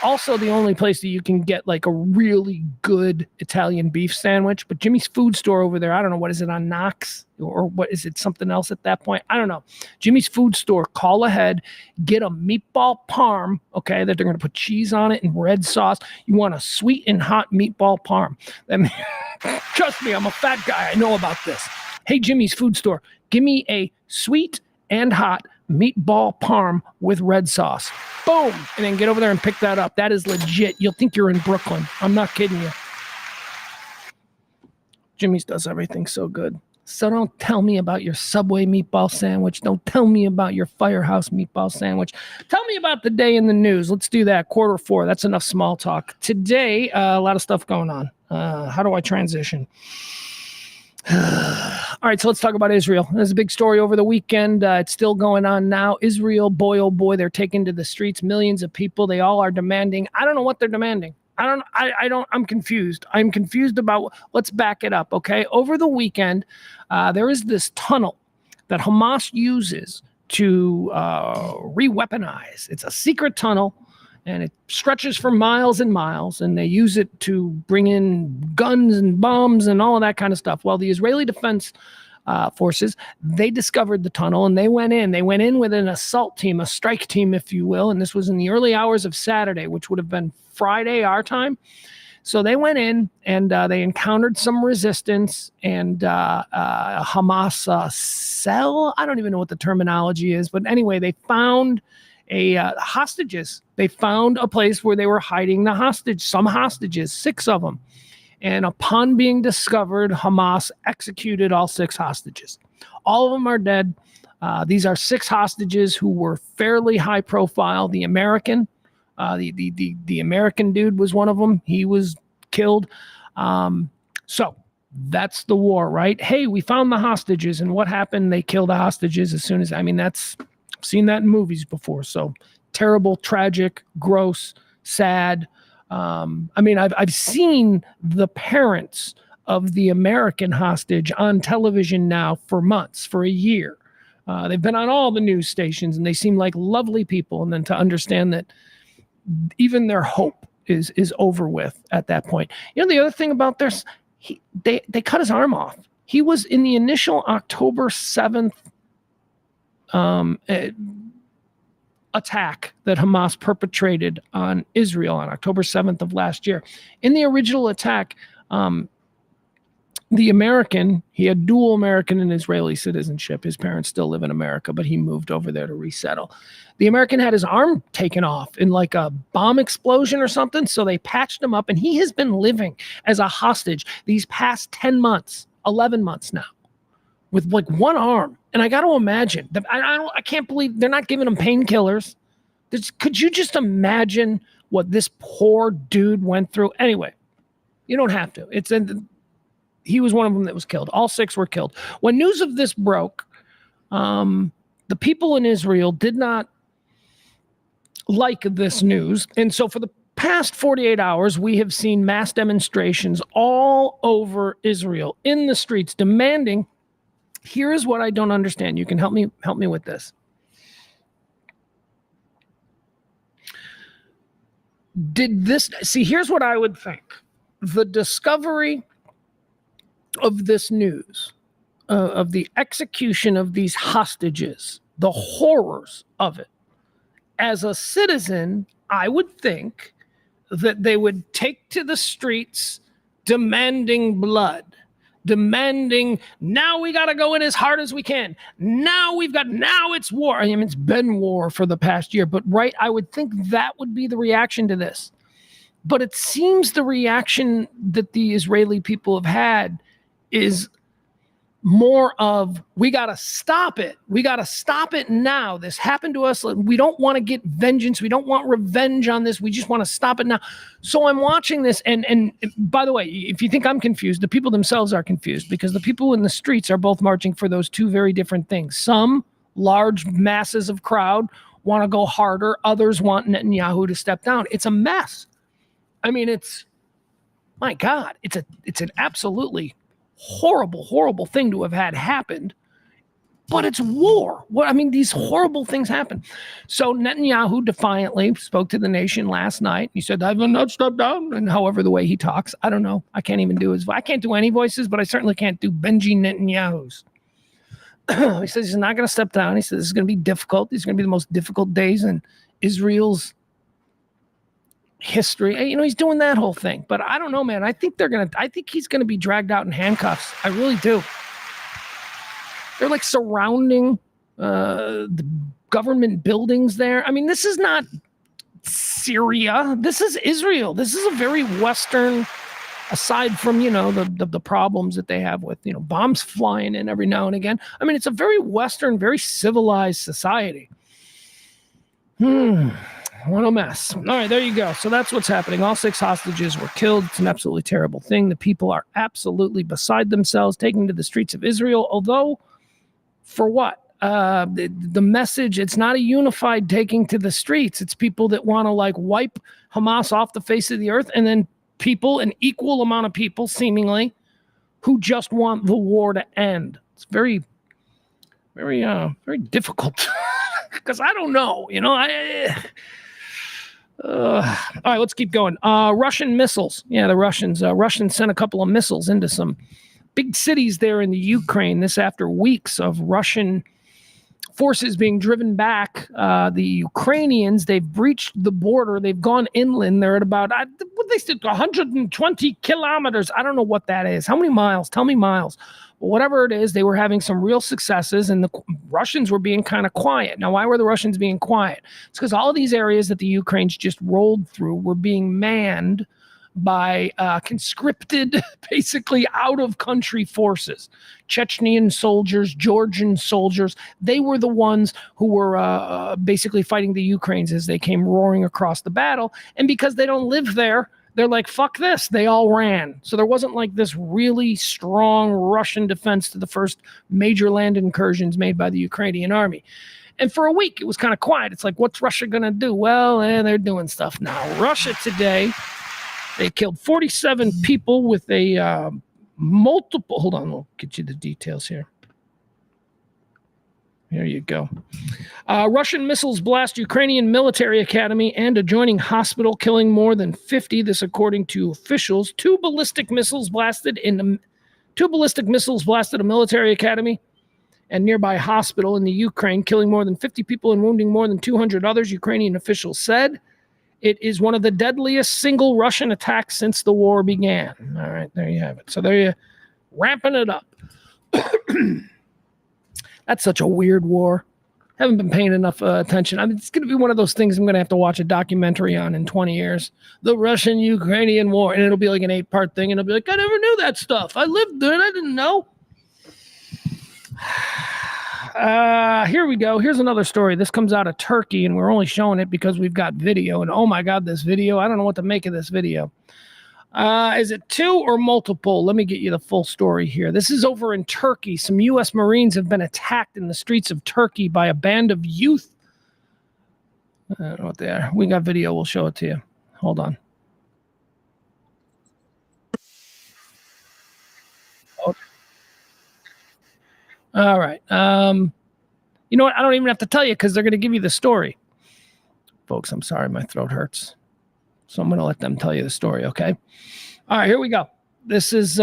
Speaker 1: Also the only place that you can get like a really good Italian beef sandwich, but Jimmy's food store over there, I don't know, what is it on Knox or what is it, something else at that point? I don't know. Jimmy's food store, call ahead, get a meatball parm, okay, that they're going to put cheese on it and red sauce. You want a sweet and hot meatball parm. Trust me, I'm a fat guy. I know about this. Hey, Jimmy's food store, give me a sweet and hot meatball parm with red sauce. Boom. And then get over there and pick that up. That is legit. You'll think you're in Brooklyn. I'm not kidding you. Jimmy's does everything so good. So don't tell me about your Subway meatball sandwich. Don't tell me about your Firehouse meatball sandwich. Tell me about the day in the news. Let's do that. 4:15. That's enough small talk. Today, a lot of stuff going on. How do I transition? All right, so let's talk about Israel. There's a big story over the weekend. It's still going on now. Israel, boy, oh boy, they're taking to the streets. Millions of people. They all are demanding. I don't know what they're demanding. I'm confused. I'm confused about, let's back it up, okay? Over the weekend, there is this tunnel that Hamas uses to re-weaponize. It's a secret tunnel, and it stretches for miles and miles, and they use it to bring in guns and bombs and all of that kind of stuff. Well, the Israeli Defense Forces, they discovered the tunnel, and they went in. They went in with an assault team, a strike team, if you will, and this was in the early hours of Saturday, which would have been Friday, our time. So they went in and they encountered some resistance, and Hamas cell. I don't even know what the terminology is, but anyway, they found hostages. They found a place where they were hiding some hostages, 6 of them. And upon being discovered, Hamas executed all 6 hostages. All of them are dead. These are 6 hostages who were fairly high profile. The American, the American dude was one of them. He was killed. So that's the war, right? Hey, we found the hostages, and what happened? They killed the hostages as soon as. I mean, I've seen that in movies before. So terrible, tragic, gross, sad. I mean, I've seen the parents of the American hostage on television now for months, for a year. They've been on all the news stations, and they seem like lovely people. And then to understand that even their hope is over with at that point. You know, the other thing about this, they cut his arm off. He was in the initial October 7th attack that Hamas perpetrated on Israel on October 7th of last year. In the original attack, the American, he had dual American and Israeli citizenship. His parents still live in America, but he moved over there to resettle. The American had his arm taken off in like a bomb explosion or something, so they patched him up, and he has been living as a hostage these past 10 months, 11 months now, with like one arm. And I got to imagine, I can't believe they're not giving him painkillers. Could you just imagine what this poor dude went through? Anyway, you don't have to. He was one of them that was killed. All 6 were killed. When news of this broke, the people in Israel did not like this news. And so for the past 48 hours, we have seen mass demonstrations all over Israel in the streets demanding. Here is what I don't understand. You can help me with this. Here's what I would think. The discovery of this news, of the execution of these hostages, the horrors of it, as a citizen, I would think that they would take to the streets demanding blood. Demanding, now we got to go in as hard as we can. Now it's war. I mean, it's been war for the past year, but right, I would think that would be the reaction to this. But it seems the reaction that the Israeli people have had is more of, we got to stop it. We got to stop it now. This happened to us. We don't want to get vengeance. We don't want revenge on this. We just want to stop it now. So I'm watching this. And by the way, if you think I'm confused, the people themselves are confused, because the people in the streets are both marching for those 2 very different things. Some large masses of crowd want to go harder. Others want Netanyahu to step down. It's a mess. I mean, my God, it's an absolutely horrible, horrible thing to have had happened, but it's war. These horrible things happen. So Netanyahu defiantly spoke to the nation last night. He said, I will not step down. And however the way he talks, I don't know. I can't even do his voice. I can't do any voices, but I certainly can't do Benji Netanyahu's. He says he's not going to step down. He says this is going to be difficult. These are going to be the most difficult days in Israel's history. He's doing that whole thing, but I don't know, man. I think he's going to be dragged out in handcuffs. I really do. They're like surrounding the government buildings there. I mean, this is not Syria. This is Israel. This is a very Western, aside from, the problems that they have with, bombs flying in every now and again. I mean, it's a very Western, very civilized society. What a mess. All right, there you go. So that's what's happening. All 6 hostages were killed. It's an absolutely terrible thing. The people are absolutely beside themselves, taking to the streets of Israel. Although, for what? The message, it's not a unified taking to the streets. It's people that want to wipe Hamas off the face of the earth, and then people, an equal amount of people, seemingly, who just want the war to end. It's very, very, very difficult. Because I don't know, all right, let's keep going. Russian missiles. Yeah, the Russians sent a couple of missiles into some big cities there in the Ukraine. This after weeks of Russian forces being driven back. The Ukrainians, they've breached the border. They've gone inland. They're at about, what they said, 120 kilometers. I don't know what that is. How many miles? Tell me miles. But whatever it is, they were having some real successes, and the Russians were being kind of quiet. Now, why were the Russians being quiet? It's because all of these areas that the Ukrainians just rolled through were being manned by conscripted, basically out-of-country forces. Chechnyan soldiers, Georgian soldiers, they were the ones who were basically fighting the Ukrainians as they came roaring across the battle. And because they don't live there, they're like, fuck this. They all ran. So there wasn't like this really strong Russian defense to the first major land incursions made by the Ukrainian army. And for a week, it was kind of quiet. It's like, what's Russia going to do? Well, they're doing stuff now. Russia today, they killed 47 people with a multiple. Hold on, I'll get you the details here. Here you go. Russian missiles blast Ukrainian military academy and adjoining hospital, killing more than 50. This, according to officials. Two ballistic missiles blasted a military academy and nearby hospital in the Ukraine, killing more than 50 people and wounding more than 200 others. Ukrainian officials said. It is one of the deadliest single Russian attacks since the war began. All right, there you have it. So they're ramping it up. That's such a weird war. Haven't been paying enough attention. I mean, it's going to be one of those things I'm going to have to watch a documentary on in 20 years. The Russian-Ukrainian war. And it'll be like an 8-part thing. And it'll be like, I never knew that stuff. I lived there and I didn't know. Here we go. Here's another story. This comes out of Turkey, and we're only showing it because we've got video. And oh my God, this video. I don't know what to make of this video. Is it two or multiple? Let me get you the full story here. This is over in Turkey. Some U.S. Marines have been attacked in the streets of Turkey by a band of youth. I don't know what they are. We got video. We'll show it to you. Hold on. Okay. All right. You know what? I don't even have to tell you because they're going to give you the story. Folks, I'm sorry. My throat hurts. So I'm going to let them tell you the story, okay? All right, here we go. This is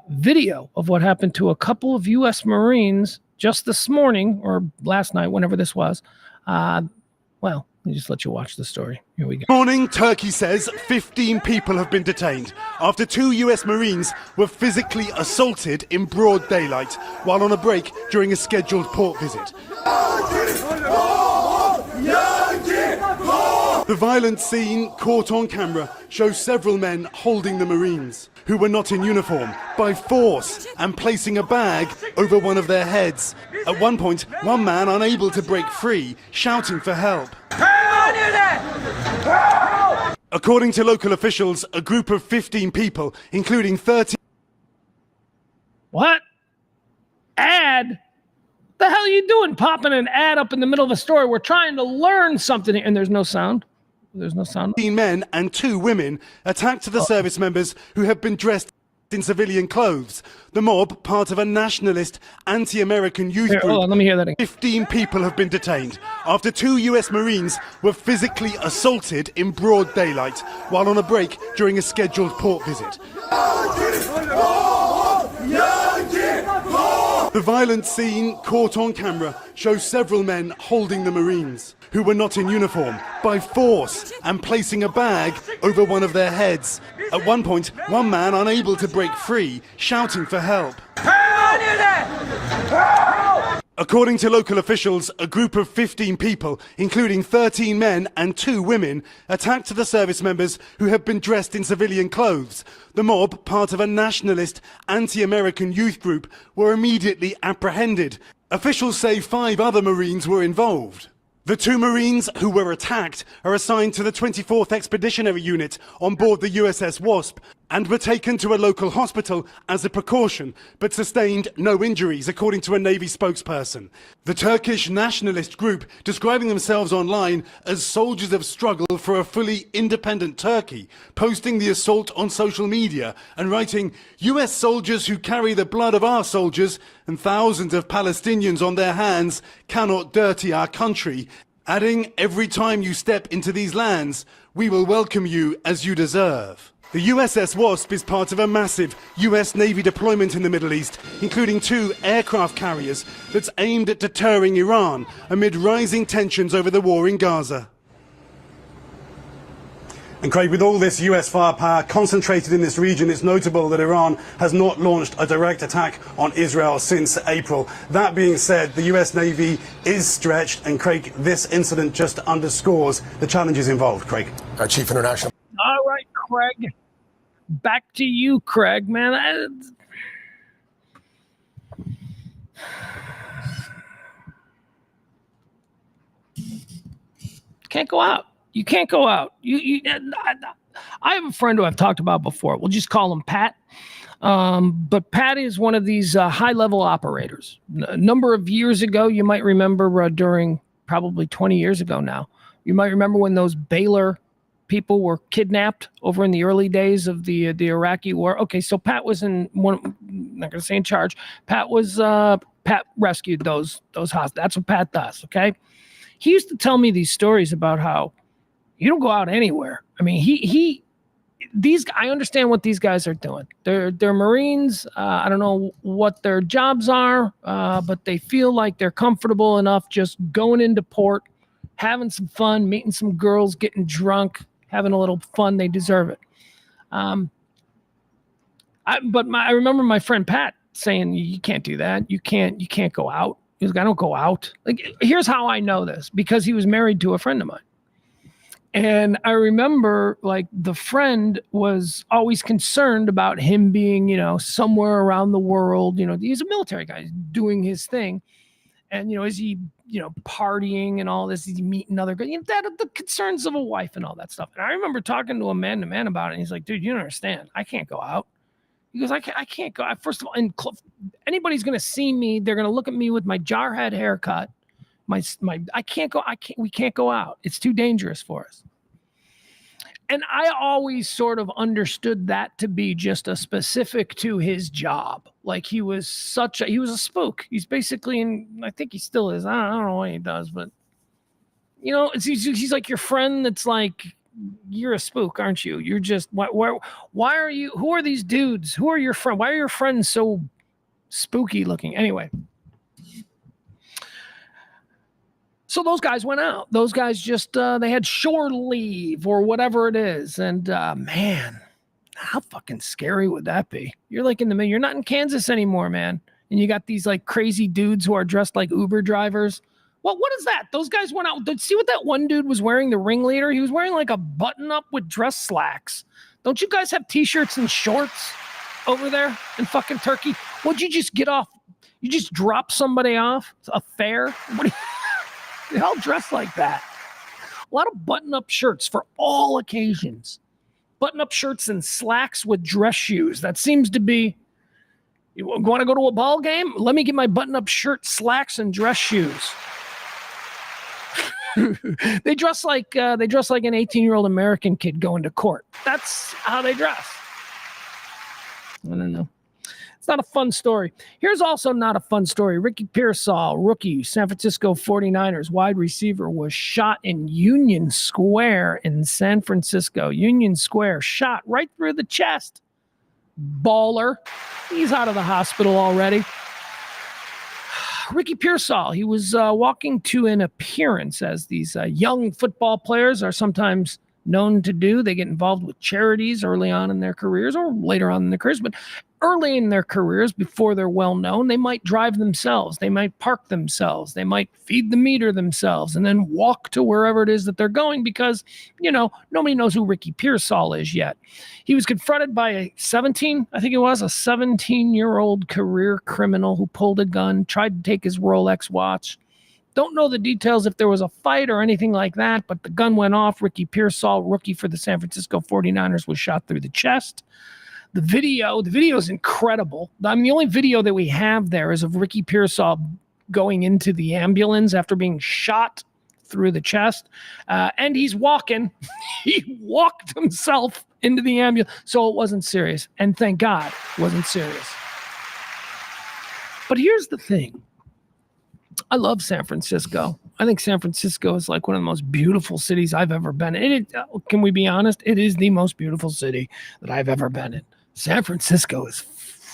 Speaker 1: video of what happened to a couple of U.S. Marines just this morning or last night, whenever this was. Well, let me just let you watch the story. Here we go.
Speaker 2: Morning, Turkey says 15 people have been detained after 2 U.S. Marines were physically assaulted in broad daylight while on a break during a scheduled port visit. The violent scene, caught on camera, shows several men holding the Marines, who were not in uniform, by force and placing a bag over one of their heads. At one point, one man, unable to break free, shouting for help. According to local officials, a group of 15 people, including 13...
Speaker 1: What? Ad? The hell are you doing popping an ad up in the middle of a story? We're trying to learn something, and there's no sound. There's no sound.
Speaker 2: 15 men and 2 women attacked the service members who have been dressed in civilian clothes. The mob, part of a nationalist, anti-American youth group.
Speaker 1: Hold on, let me hear that again.
Speaker 2: 15 people have been detained after 2 U.S. Marines were physically assaulted in broad daylight while on a break during a scheduled port visit. The violent scene, caught on camera, shows several men holding the Marines, who were not in uniform, by force and placing a bag over one of their heads. At one point, one man, unable to break free, shouting for help. According to local officials, a group of 15 people, including 13 men and 2 women, attacked the service members who had been dressed in civilian clothes. The mob, part of a nationalist, anti-American youth group, were immediately apprehended. Officials say 5 other Marines were involved. The 2 Marines who were attacked are assigned to the 24th Expeditionary Unit on board the USS Wasp and were taken to a local hospital as a precaution, but sustained no injuries, according to a Navy spokesperson. The Turkish nationalist group, describing themselves online as soldiers of struggle for a fully independent Turkey, posting the assault on social media and writing, "US soldiers who carry the blood of our soldiers and thousands of Palestinians on their hands cannot dirty our country," adding, "Every time you step into these lands, we will welcome you as you deserve." The USS Wasp is part of a massive US Navy deployment in the Middle East, including 2 aircraft carriers that's aimed at deterring Iran amid rising tensions over the war in Gaza. And Craig, with all this US firepower concentrated in this region, it's notable that Iran has not launched a direct attack on Israel since April. That being said, the US Navy is stretched, and Craig, this incident just underscores the challenges involved. Craig.
Speaker 3: Chief International.
Speaker 1: All right, Craig. Back to you, Craig, man. Can't go out. You can't go out. I have a friend who I've talked about before. We'll just call him Pat. But Pat is one of these high-level operators. A number of years ago, you might remember during probably 20 years ago now, you might remember when those Baylor people were kidnapped over in the early days of the Iraqi war. Okay, so Pat was I'm not going to say in charge. Pat rescued those hostages. That's what Pat does, okay? He used to tell me these stories about how you don't go out anywhere. I mean, I understand what these guys are doing. They're Marines. I don't know what their jobs are, but they feel like they're comfortable enough just going into port, having some fun, meeting some girls, getting drunk, having a little fun. They deserve it. I remember my friend Pat saying, you can't do that. You can't go out. He was like, I don't go out. Like, here's how I know this, because he was married to a friend of mine. And I remember, like, the friend was always concerned about him being, somewhere around the world. He's a military guy, he's doing his thing. And, is he, partying and all this? Is he meeting other guys? The concerns of a wife and all that stuff. And I remember talking to a man-to-man about it. And he's like, dude, you don't understand. I can't go out. He goes, I can't go. First of all, anybody's going to see me. They're going to look at me with my jarhead haircut. I can't go. We can't go out. It's too dangerous for us. And I always sort of understood that to be just a specific to his job. Like, he was a spook. He's basically, I think he still is. I don't know what he does, but he's like your friend. That's like, you're a spook, aren't you? You're just, why are you? Who are these dudes? Who are your friends? Why are your friends so spooky looking? Anyway. So those guys went out. Those guys just, they had shore leave or whatever it is. And man, how fucking scary would that be? You're like you're not in Kansas anymore, man. And you got these like crazy dudes who are dressed like Uber drivers. Well, what is that? Those guys went out. See what that one dude was wearing, the ringleader? He was wearing like a button up with dress slacks. Don't you guys have t-shirts and shorts over there in fucking Turkey? What'd you just get off? You just drop somebody off? A fare? What do you... They all dress like that. A lot of button-up shirts for all occasions. Button-up shirts and slacks with dress shoes. That seems to be, you want to go to a ball game? Let me get my button-up shirt, slacks, and dress shoes. They dress like an 18-year-old American kid going to court. That's how they dress. I don't know. It's not a fun story. Here's also not a fun story. Ricky Pearsall, rookie, San Francisco 49ers wide receiver, was shot in Union Square in San Francisco. Union Square, shot right through the chest. Baller. He's out of the hospital already. Ricky Pearsall, he was walking to an appearance, as these young football players are sometimes known to do. They get involved with charities early on in their careers or later on in their careers, but early in their careers, before they're well known, they might drive themselves. They might park themselves. They might feed the meter themselves and then walk to wherever it is that they're going because, nobody knows who Ricky Pearsall is yet. He was confronted by a 17-year-old career criminal who pulled a gun, tried to take his Rolex watch. Don't know the details if there was a fight or anything like that, but the gun went off. Ricky Pearsall, rookie for the San Francisco 49ers, was shot through the chest. The video is incredible. I mean, the only video that we have there is of Ricky Pearsall going into the ambulance after being shot through the chest. And he's walking. He walked himself into the ambulance. So it wasn't serious. And thank God it wasn't serious. But here's the thing. I love San Francisco. I think San Francisco is like one of the most beautiful cities I've ever been in. Can we be honest? It is the most beautiful city that I've ever been in. San Francisco is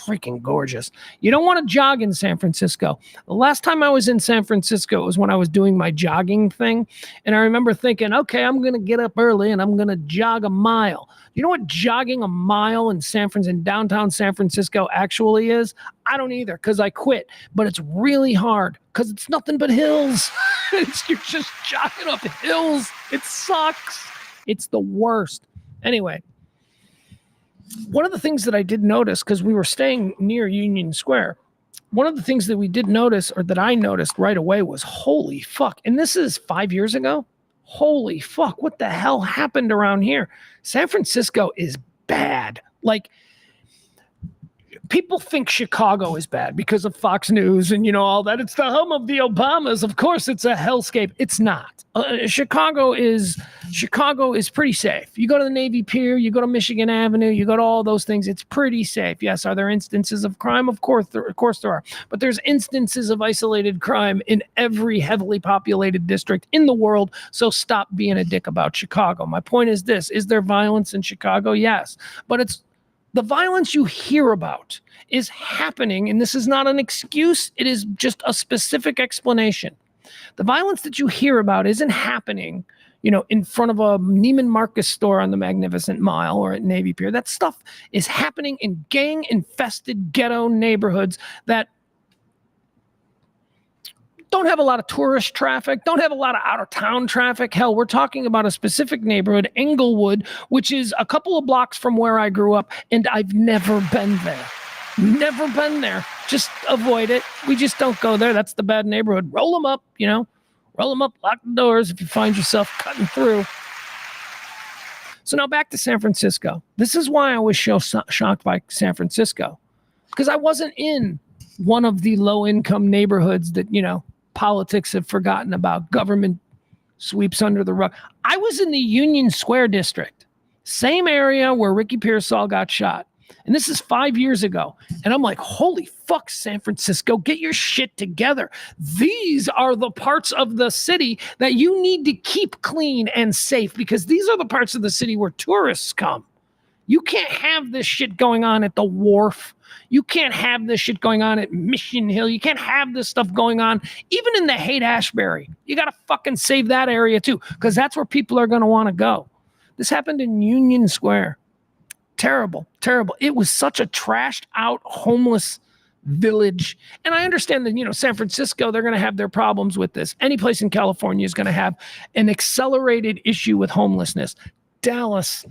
Speaker 1: freaking gorgeous. You don't want to jog in San Francisco. The last time I was in San Francisco was when I was doing my jogging thing. And I remember thinking, okay, I'm going to get up early and I'm going to jog a mile. You know what jogging a mile in downtown San Francisco actually is? I don't either because I quit. But it's really hard because it's nothing but hills. You're just jogging up hills. It sucks. It's the worst. Anyway. One of the things that I did notice, because we were staying near Union Square, one of the things that we did notice, or that I noticed right away, was holy fuck. And this is 5 years ago. Holy fuck. What the hell happened around here? San Francisco is bad. Like, people think Chicago is bad because of Fox News and, all that. It's the home of the Obamas. Of course, it's a hellscape. It's not. Chicago is pretty safe. You go to the Navy Pier, you go to Michigan Avenue, you go to all those things. It's pretty safe. Yes, are there instances of crime? Of course there are. But there's instances of isolated crime in every heavily populated district in the world. So stop being a dick about Chicago. My point is this: is there violence in Chicago? Yes, but it's the violence you hear about is happening, and this is not an excuse. It is just a specific explanation. The violence that you hear about isn't happening, in front of a Neiman Marcus store on the Magnificent Mile or at Navy Pier. That stuff is happening in gang-infested ghetto neighborhoods that don't have a lot of tourist traffic, don't have a lot of out-of-town traffic. Hell, we're talking about a specific neighborhood, Englewood, which is a couple of blocks from where I grew up, and I've never been there. Never been there. Just avoid it. We just don't go there. That's the bad neighborhood. Roll them up, Roll them up, lock the doors if you find yourself cutting through. So now back to San Francisco. This is why I was so shocked by San Francisco, because I wasn't in one of the low-income neighborhoods that, politics have forgotten about, government sweeps under the rug. I was in the Union Square district, same area where Ricky Pearsall got shot. And this is 5 years ago. And I'm like, holy fuck, San Francisco, get your shit together. These are the parts of the city that you need to keep clean and safe, because these are the parts of the city where tourists come. You can't have this shit going on at the Wharf. You can't have this shit going on at Mission Hill. You can't have this stuff going on even in the Haight-Ashbury. You got to fucking save that area too, because that's where people are going to want to go. This happened in Union Square. Terrible, terrible. It was such a trashed out homeless village. And I understand that, San Francisco, they're going to have their problems with this. Any place in California is going to have an accelerated issue with homelessness. Dallas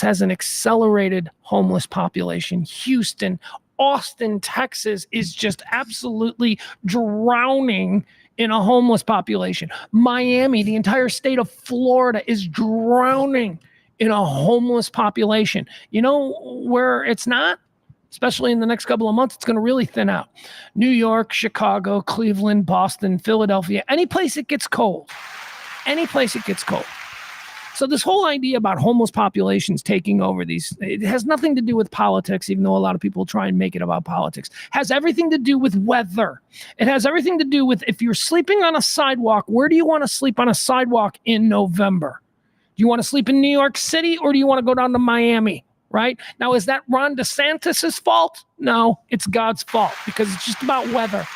Speaker 1: has an accelerated homeless population. Houston, Austin, Texas is just absolutely drowning in a homeless population. Miami, the entire state of Florida is drowning in a homeless population. You know where it's not? Especially in the next couple of months, it's going to really thin out. New York, Chicago, Cleveland, Boston, Philadelphia, any place it gets cold. Any place it gets cold. So this whole idea about homeless populations taking over it has nothing to do with politics, even though a lot of people try and make it about politics. It has everything to do with weather. It has everything to do with, if you're sleeping on a sidewalk, where do you want to sleep on a sidewalk in November? Do you want to sleep in New York City, or do you want to go down to Miami, right? Now, is that Ron DeSantis' fault? No, it's God's fault, because it's just about weather.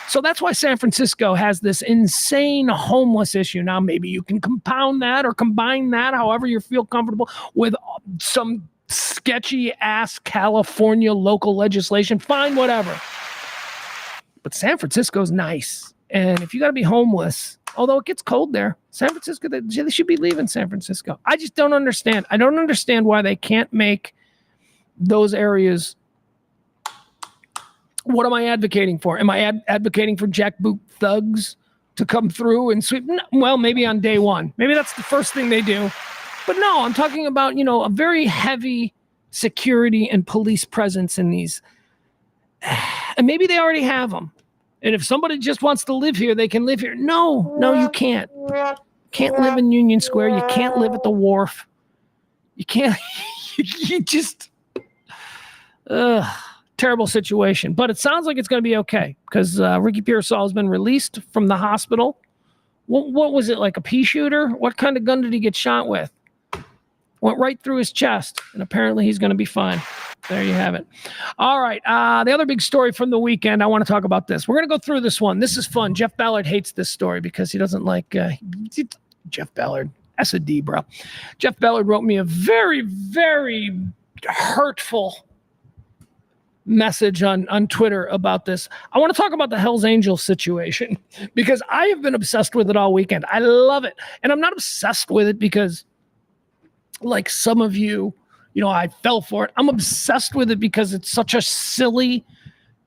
Speaker 1: So that's why San Francisco has this insane homeless issue. Now, maybe you can compound that or combine that, however you feel comfortable, with some sketchy ass California local legislation. Fine, whatever. But San Francisco's nice. And if you got to be homeless, although it gets cold there, San Francisco, they should be leaving San Francisco. I just don't understand. I don't understand why they can't make those areas. What am I advocating for? Am I advocating for jackboot thugs to come through and sweep? No, well, maybe on day one. Maybe that's the first thing they do. But no, I'm talking about, a very heavy security and police presence in these. And maybe they already have them. And if somebody just wants to live here, they can live here. No, you can't. You can't live in Union Square. You can't live at the Wharf. You can't. You just. terrible situation. But it sounds like it's going to be okay because Ricky Pearsall has been released from the hospital. What was it, like a pea shooter? What kind of gun did he get shot with? Went right through his chest, and apparently he's going to be fine. There you have it. All right. The other big story from the weekend, I want to talk about this. We're going to go through this one. This is fun. Jeff Ballard hates this story because he doesn't like Jeff Ballard. That's a D, bro. Jeff Ballard wrote me a very, very hurtful message on Twitter about this. I want to talk about the Hells Angels situation because I have been obsessed with it all weekend. I love it. And I'm not obsessed with it because, like some of you, I fell for it. I'm obsessed with it because it's such a silly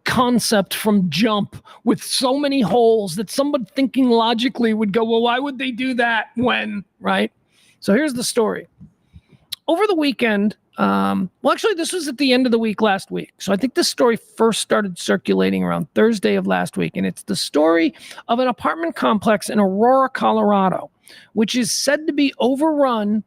Speaker 1: concept from jump with so many holes that someone thinking logically would go, well, why would they do that when, right? So here's the story. Over the weekend, actually, this was at the end of the week last week. So I think this story first started circulating around Thursday of last week. And it's the story of an apartment complex in Aurora, Colorado, which is said to be overrun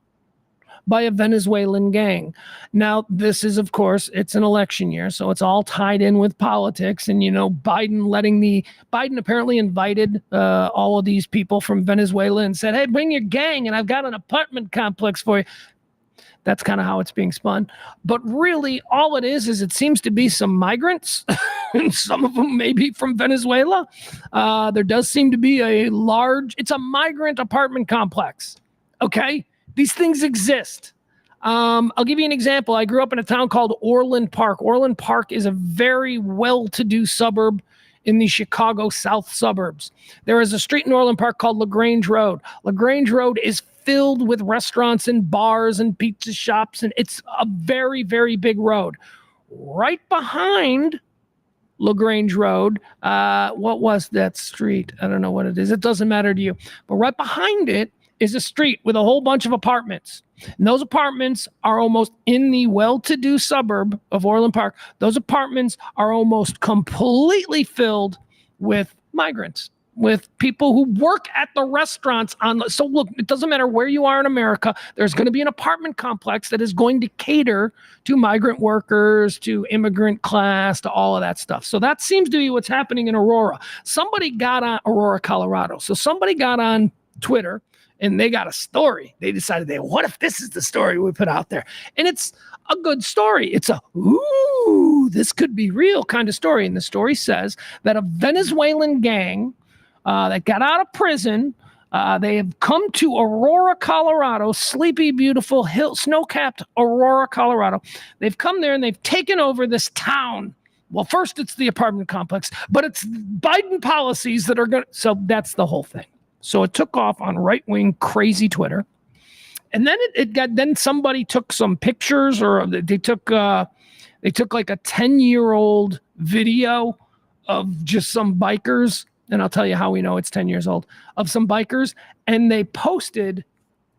Speaker 1: by a Venezuelan gang. Now, this is, of course, it's an election year, so it's all tied in with politics. And, Biden apparently invited all of these people from Venezuela and said, hey, bring your gang, and I've got an apartment complex for you. That's kind of how it's being spun. But really, all it is it seems to be some migrants, and some of them maybe from Venezuela. There does seem to be it's a migrant apartment complex. Okay? These things exist. I'll give you an example. I grew up in a town called Orland Park. Orland Park is a very well-to-do suburb in the Chicago South suburbs. There is a street in Orland Park called LaGrange Road. LaGrange Road is filled with restaurants and bars and pizza shops, and it's a very, very big road. Right behind LaGrange Road, what was that street? I don't know what it is. It doesn't matter to you. But right behind it is a street with a whole bunch of apartments. And those apartments are almost in the well-to-do suburb of Orland Park. Those apartments are almost completely filled with migrants, with people who work at the restaurants. So look, it doesn't matter where you are in America, there's going to be an apartment complex that is going to cater to migrant workers, to immigrant class, to all of that stuff. So that seems to be what's happening in Aurora. Somebody got on Aurora, Colorado. So somebody got on Twitter and they got a story. They decided, what if this is the story we put out there? And it's a good story. It's this could be real kind of story. And the story says that a Venezuelan gang that got out of prison, they have come to Aurora, Colorado, sleepy, beautiful, snow-capped Aurora, Colorado. They've come there and they've taken over this town. Well, first it's the apartment complex, but it's Biden policies that are going to, so that's the whole thing. So it took off on right-wing crazy Twitter. And then then somebody took some pictures, or they took like a 10-year-old video of just some bikers. And I'll tell you how we know it's 10 years old, of some bikers. And they posted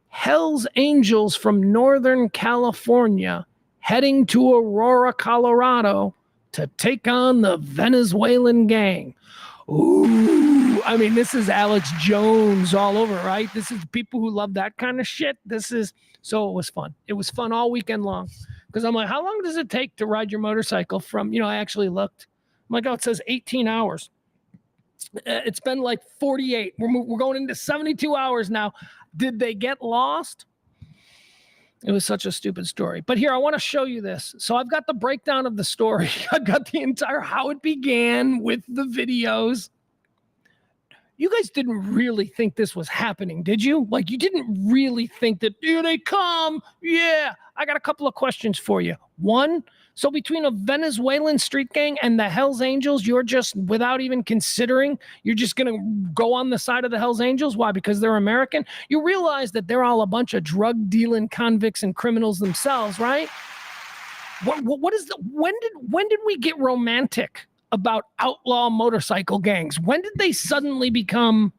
Speaker 1: Hells Angels from Northern California heading to Aurora, Colorado to take on the Venezuelan gang. Ooh, I mean, this is Alex Jones all over, right? This is people who love that kind of shit. So it was fun. It was fun all weekend long. Because I'm like, how long does it take to ride your motorcycle from, I actually looked. I'm like, it says 18 hours. It's been like 48. We're going into 72 hours now. Did they get lost? It was such a stupid story. But here, I want to show you this. So I've got the breakdown of the story. I've got the entire how it began with the videos. You guys didn't really think this was happening, did you? Like, you didn't really think that, here they come. Yeah. I got a couple of questions for you. One, so between a Venezuelan street gang and the Hells Angels, you're just, without even considering, you're just going to go on the side of the Hells Angels? Why? Because they're American? You realize that they're all a bunch of drug-dealing convicts and criminals themselves, right? What is when did we get romantic about outlaw motorcycle gangs? When did they suddenly become,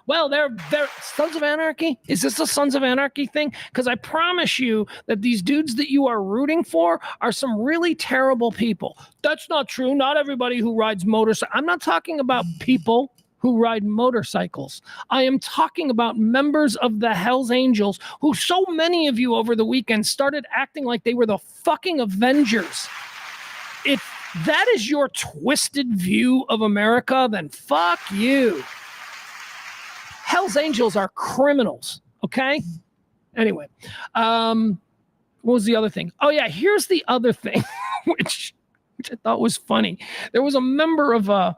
Speaker 1: well, they're Sons of Anarchy? Is this a Sons of Anarchy thing? Because I promise you that these dudes that you are rooting for are some really terrible people. That's not true. Not everybody who rides motorcycles. I'm not talking about people who ride motorcycles. I am talking about members of the Hells Angels, who so many of you over the weekend started acting like they were the fucking Avengers. that is your twisted view of America, then fuck you. Hell's Angels are criminals, okay? Anyway, what was the other thing? Oh, yeah, here's the other thing, which I thought was funny. There was a member of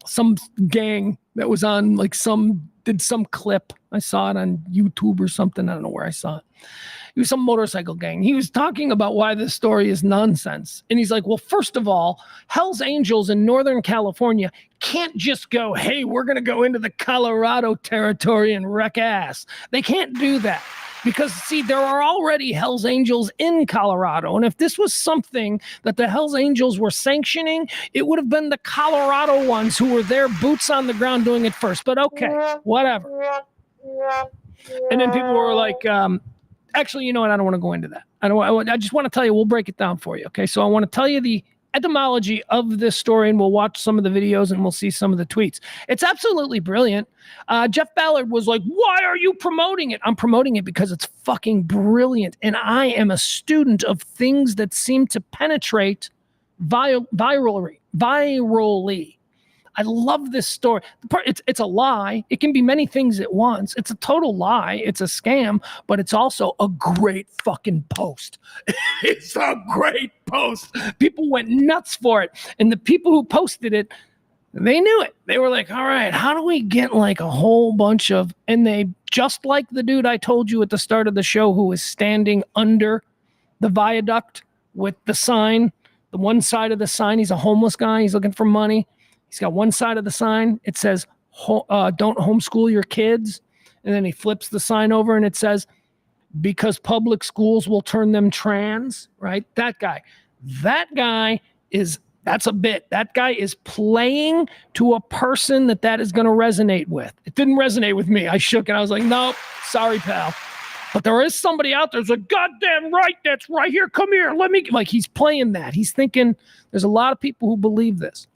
Speaker 1: some gang that was on like did some clip. I saw it on YouTube or something. I don't know where I saw it. He was some motorcycle gang. He was talking about why this story is nonsense. And he's like, well, first of all, Hell's Angels in Northern California can't just go, hey, we're going to go into the Colorado territory and wreck ass. They can't do that. Because, see, there are already Hells Angels in Colorado. And if this was something that the Hells Angels were sanctioning, it would have been the Colorado ones who were there, boots on the ground, doing it first. But okay, whatever. And then people were like, actually, you know what? I don't want to go into that. I just want to tell you, we'll break it down for you. Okay, so I want to tell you the etymology of this story, and we'll watch some of the videos and we'll see some of the tweets. It's absolutely brilliant. Jeff Ballard was like, why are you promoting it? I'm promoting it because it's fucking brilliant. And I am a student of things that seem to penetrate virally. I love this story. It's a lie. It can be many things at once. It's a total lie. It's a scam, but it's also a great fucking post. It's a great post. People went nuts for it. And the people who posted it, they knew it. They were like, all right, how do we get like a whole bunch of, and they, just like the dude I told you at the start of the show who was standing under the viaduct with the sign, the one side of the sign, he's a homeless guy. He's looking for money. He's got one side of the sign. It says, don't homeschool your kids. And then he flips the sign over and it says, because public schools will turn them trans, right? That guy that's a bit. That guy is playing to a person that is going to resonate with. It didn't resonate with me. I shook and I was like, nope, sorry, pal. But there is somebody out there who's like, goddamn right, that's right here. Come here. Let me, like, he's playing that. He's thinking there's a lot of people who believe this.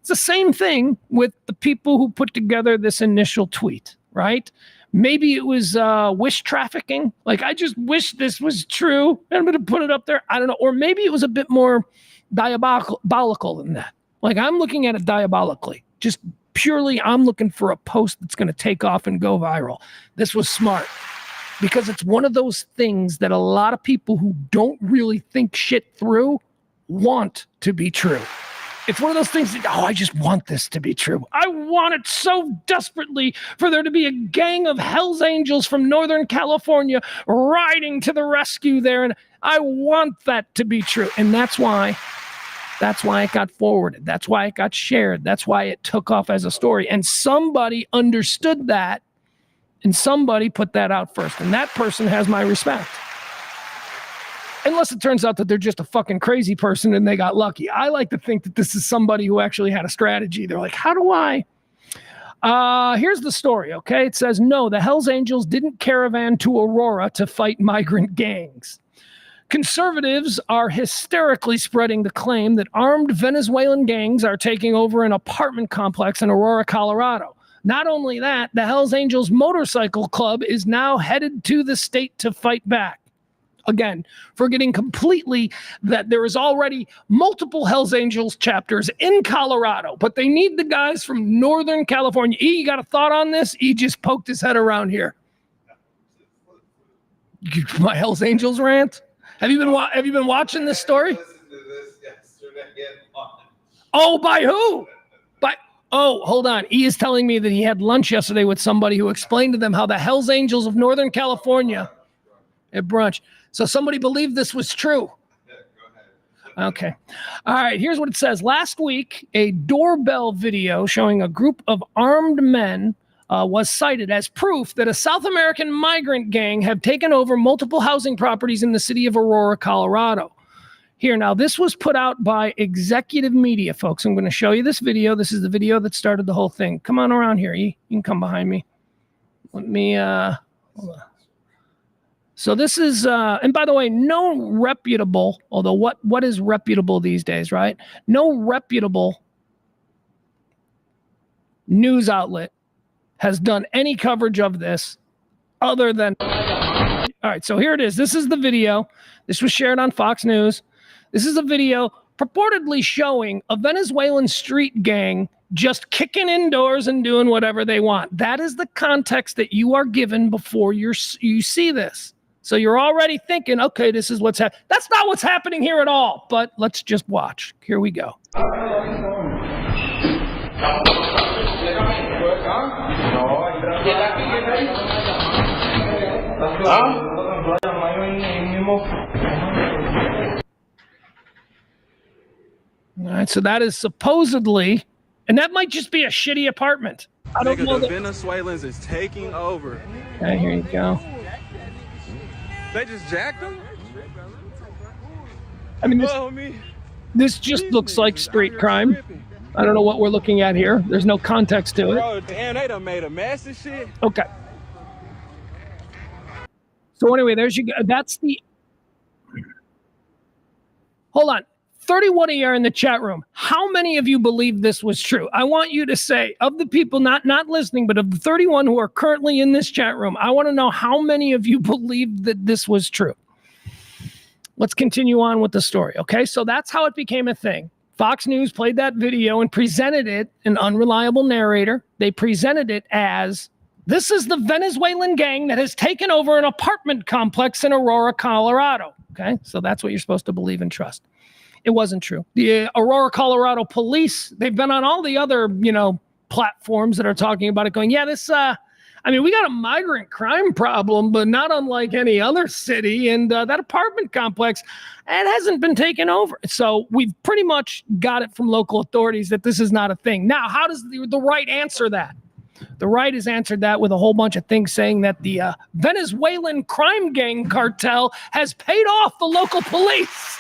Speaker 1: It's the same thing with the people who put together this initial tweet, right? Maybe it was wish trafficking. Like, I just wish this was true. And I'm going to put it up there. I don't know. Or maybe it was a bit more diabolical than that. Like, I'm looking at it diabolically. Just purely, I'm looking for a post that's going to take off and go viral. This was smart. Because it's one of those things that a lot of people who don't really think shit through want to be true. It's one of those things that, I just want this to be true. I want it so desperately for there to be a gang of Hells Angels from Northern California riding to the rescue there. And I want that to be true. And that's why it got forwarded. That's why it got shared. That's why it took off as a story. And somebody understood that and somebody put that out first. And that person has my respect. Unless it turns out that they're just a fucking crazy person and they got lucky. I like to think that this is somebody who actually had a strategy. They're like, how do I? Here's the story, okay? It says, no, the Hells Angels didn't caravan to Aurora to fight migrant gangs. Conservatives are hysterically spreading the claim that armed Venezuelan gangs are taking over an apartment complex in Aurora, Colorado. Not only that, the Hells Angels Motorcycle Club is now headed to the state to fight back. Again, forgetting completely that there is already multiple Hells Angels chapters in Colorado, but they need the guys from Northern California. E, you got a thought on this? E just poked his head around here. My Hells Angels rant? Have you been watching this story?
Speaker 3: I listened to this yesterday.
Speaker 1: Oh, by who? Hold on. E is telling me that he had lunch yesterday with somebody who explained to them how the Hells Angels of Northern California at brunch. So somebody believed this was true.
Speaker 3: Yeah, go ahead.
Speaker 1: Okay. All right. Here's what it says. Last week, a doorbell video showing a group of armed men was cited as proof that a South American migrant gang have taken over multiple housing properties in the city of Aurora, Colorado. Here, now, this was put out by Executive Media, folks. I'm going to show you this video. This is the video that started the whole thing. Come on around here, E. You can come behind me. Let me, hold on. So this is, and by the way, no reputable, although what is reputable these days, right? No reputable news outlet has done any coverage of this other than, all right, so here it is. This is the video. This was shared on Fox News. This is a video purportedly showing a Venezuelan street gang just kicking indoors and doing whatever they want. That is the context that you are given before you see this. So you're already thinking, okay, this is what's happening. That's not what's happening here at all, but let's just watch. Here we go. All right, so that is supposedly, and that might just be a shitty apartment. I don't know.
Speaker 4: The Venezuelans is taking over.
Speaker 1: Okay, here you go.
Speaker 4: They just jacked them?
Speaker 1: I mean, this just looks like street crime. I don't know what we're looking at here. There's no context to it.
Speaker 4: Bro, damn, they done made a mess and shit.
Speaker 1: Okay. So anyway, there's you go. That's the... Hold on. 31 of you are in the chat room. How many of you believe this was true? I want you to say, of the people not listening, but of the 31 who are currently in this chat room, I want to know how many of you believe that this was true. Let's continue on with the story. Okay, so that's how it became a thing. Fox News played that video and presented it, an unreliable narrator. They presented it as, this is the Venezuelan gang that has taken over an apartment complex in Aurora, Colorado. Okay, so that's what you're supposed to believe and trust. It wasn't true. The Aurora, Colorado police, they've been on all the other, platforms that are talking about it going, yeah, this, we got a migrant crime problem, but not unlike any other city. And that apartment complex, it hasn't been taken over. So we've pretty much got it from local authorities that this is not a thing. Now, how does the right answer that? The right has answered that with a whole bunch of things saying that the Venezuelan crime gang cartel has paid off the local police.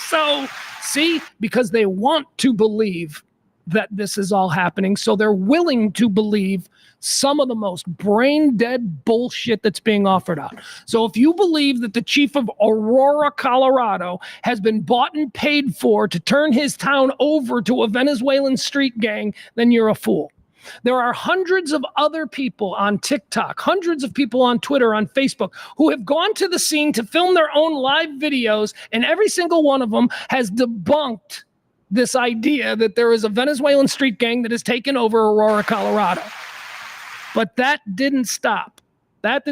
Speaker 1: So, see, because they want to believe that this is all happening, so they're willing to believe some of the most brain-dead bullshit that's being offered out. So if you believe that the chief of Aurora, Colorado, has been bought and paid for to turn his town over to a Venezuelan street gang, then you're a fool. There are hundreds of other people on TikTok, hundreds of people on Twitter, on Facebook, who have gone to the scene to film their own live videos, and every single one of them has debunked this idea that there is a Venezuelan street gang that has taken over Aurora, Colorado. But that didn't stop. That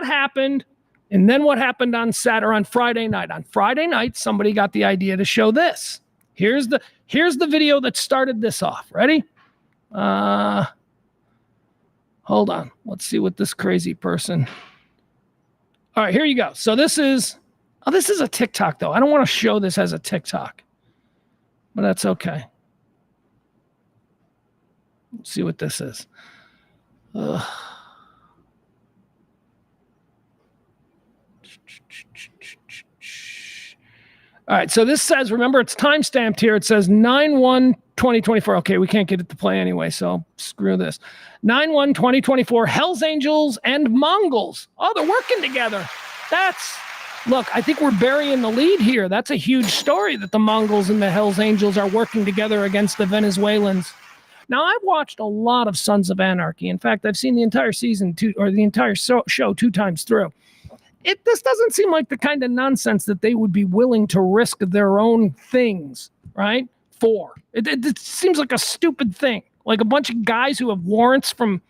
Speaker 1: happened, and then what happened on Friday night? On Friday night, somebody got the idea to show this. Here's the video that started this off. Ready? Hold on. Let's see what this crazy person. All right, here you go. So this is a TikTok though. I don't want to show this as a TikTok, but that's okay. Let's see what this is. Ugh. All right, so this says, remember, it's time-stamped here. It says 9/1/2024. Okay, we can't get it to play anyway, so screw this. 9/1/2024, Hells Angels and Mongols. Oh, they're working together. Look, I think we're burying the lead here. That's a huge story that the Mongols and the Hells Angels are working together against the Venezuelans. Now, I've watched a lot of Sons of Anarchy. In fact, I've seen the entire season the entire show 2 times through. This doesn't seem like the kind of nonsense that they would be willing to risk their own things, right? For. It seems like a stupid thing. Like a bunch of guys who have warrants from...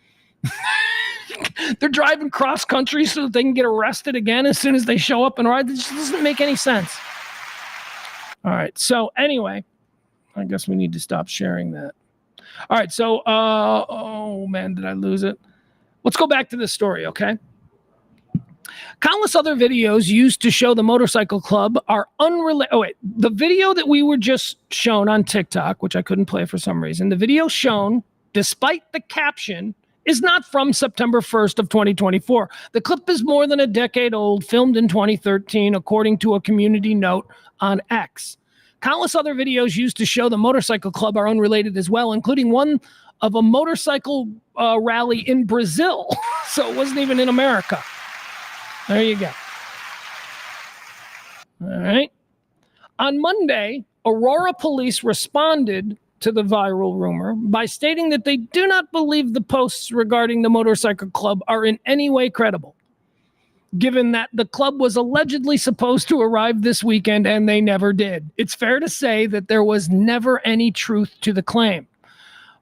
Speaker 1: They're driving cross country so that they can get arrested again as soon as they show up and ride. It just doesn't make any sense. All right. So anyway, I guess we need to stop sharing that. All right. So, oh man, did I lose it? Let's go back to this story, okay? Countless other videos used to show the motorcycle club are unrelated. Oh, wait. The video that we were just shown on TikTok, which I couldn't play for some reason, the video shown, despite the caption, is not from September 1st of 2024. The clip is more than a decade old, filmed in 2013, according to a community note on X. Countless other videos used to show the motorcycle club are unrelated as well, including one of a motorcycle rally in Brazil. So it wasn't even in America. There you go. All right. On Monday, Aurora police responded to the viral rumor by stating that they do not believe the posts regarding the motorcycle club are in any way credible. given that the club was allegedly supposed to arrive this weekend and they never did. It's fair to say that there was never any truth to the claim.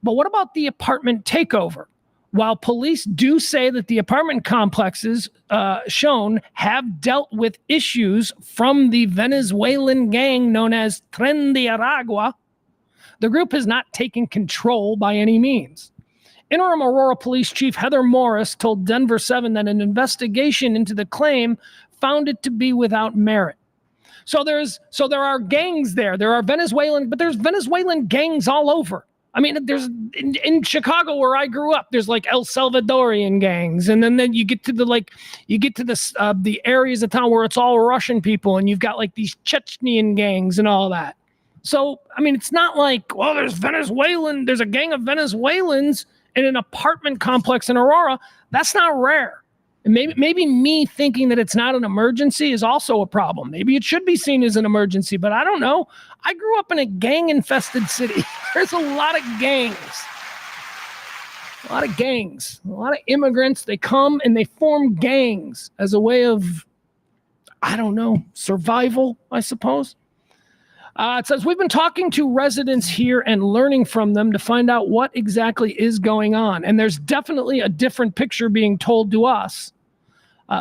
Speaker 1: But what about the apartment takeover? While police do say that the apartment complexes shown have dealt with issues from the Venezuelan gang known as Tren de Aragua, the group has not taken control by any means. Interim Aurora Police Chief Heather Morris told Denver 7 that an investigation into the claim found it to be without merit. So there are gangs there. There are but there's Venezuelan gangs all over. I mean, there's in Chicago where I grew up, there's like El Salvadorian gangs, and then you get to the areas of town where it's all Russian people, and you've got like these Chechnyan gangs and all that. So I mean, it's not like, well, there's a gang of Venezuelans in an apartment complex in Aurora. That's not rare. And maybe me thinking that it's not an emergency is also a problem. Maybe it should be seen as an emergency, but I don't know. I grew up in a gang-infested city. There's a lot of gangs. A lot of immigrants. They come and they form gangs as a way of, I don't know, survival, I suppose. It says, we've been talking to residents here and learning from them to find out what exactly is going on. And there's definitely a different picture being told to us.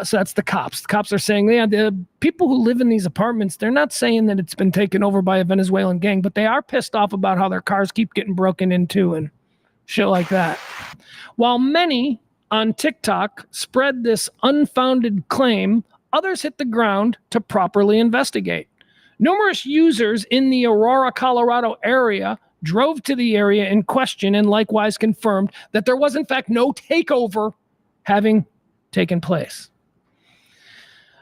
Speaker 1: So that's the cops. The cops are saying, yeah, the people who live in these apartments, they're not saying that it's been taken over by a Venezuelan gang, but they are pissed off about how their cars keep getting broken into and shit like that. While many on TikTok spread this unfounded claim, others hit the ground to properly investigate. Numerous users in the Aurora, Colorado area drove to the area in question and likewise confirmed that there was in fact no takeover having taken place.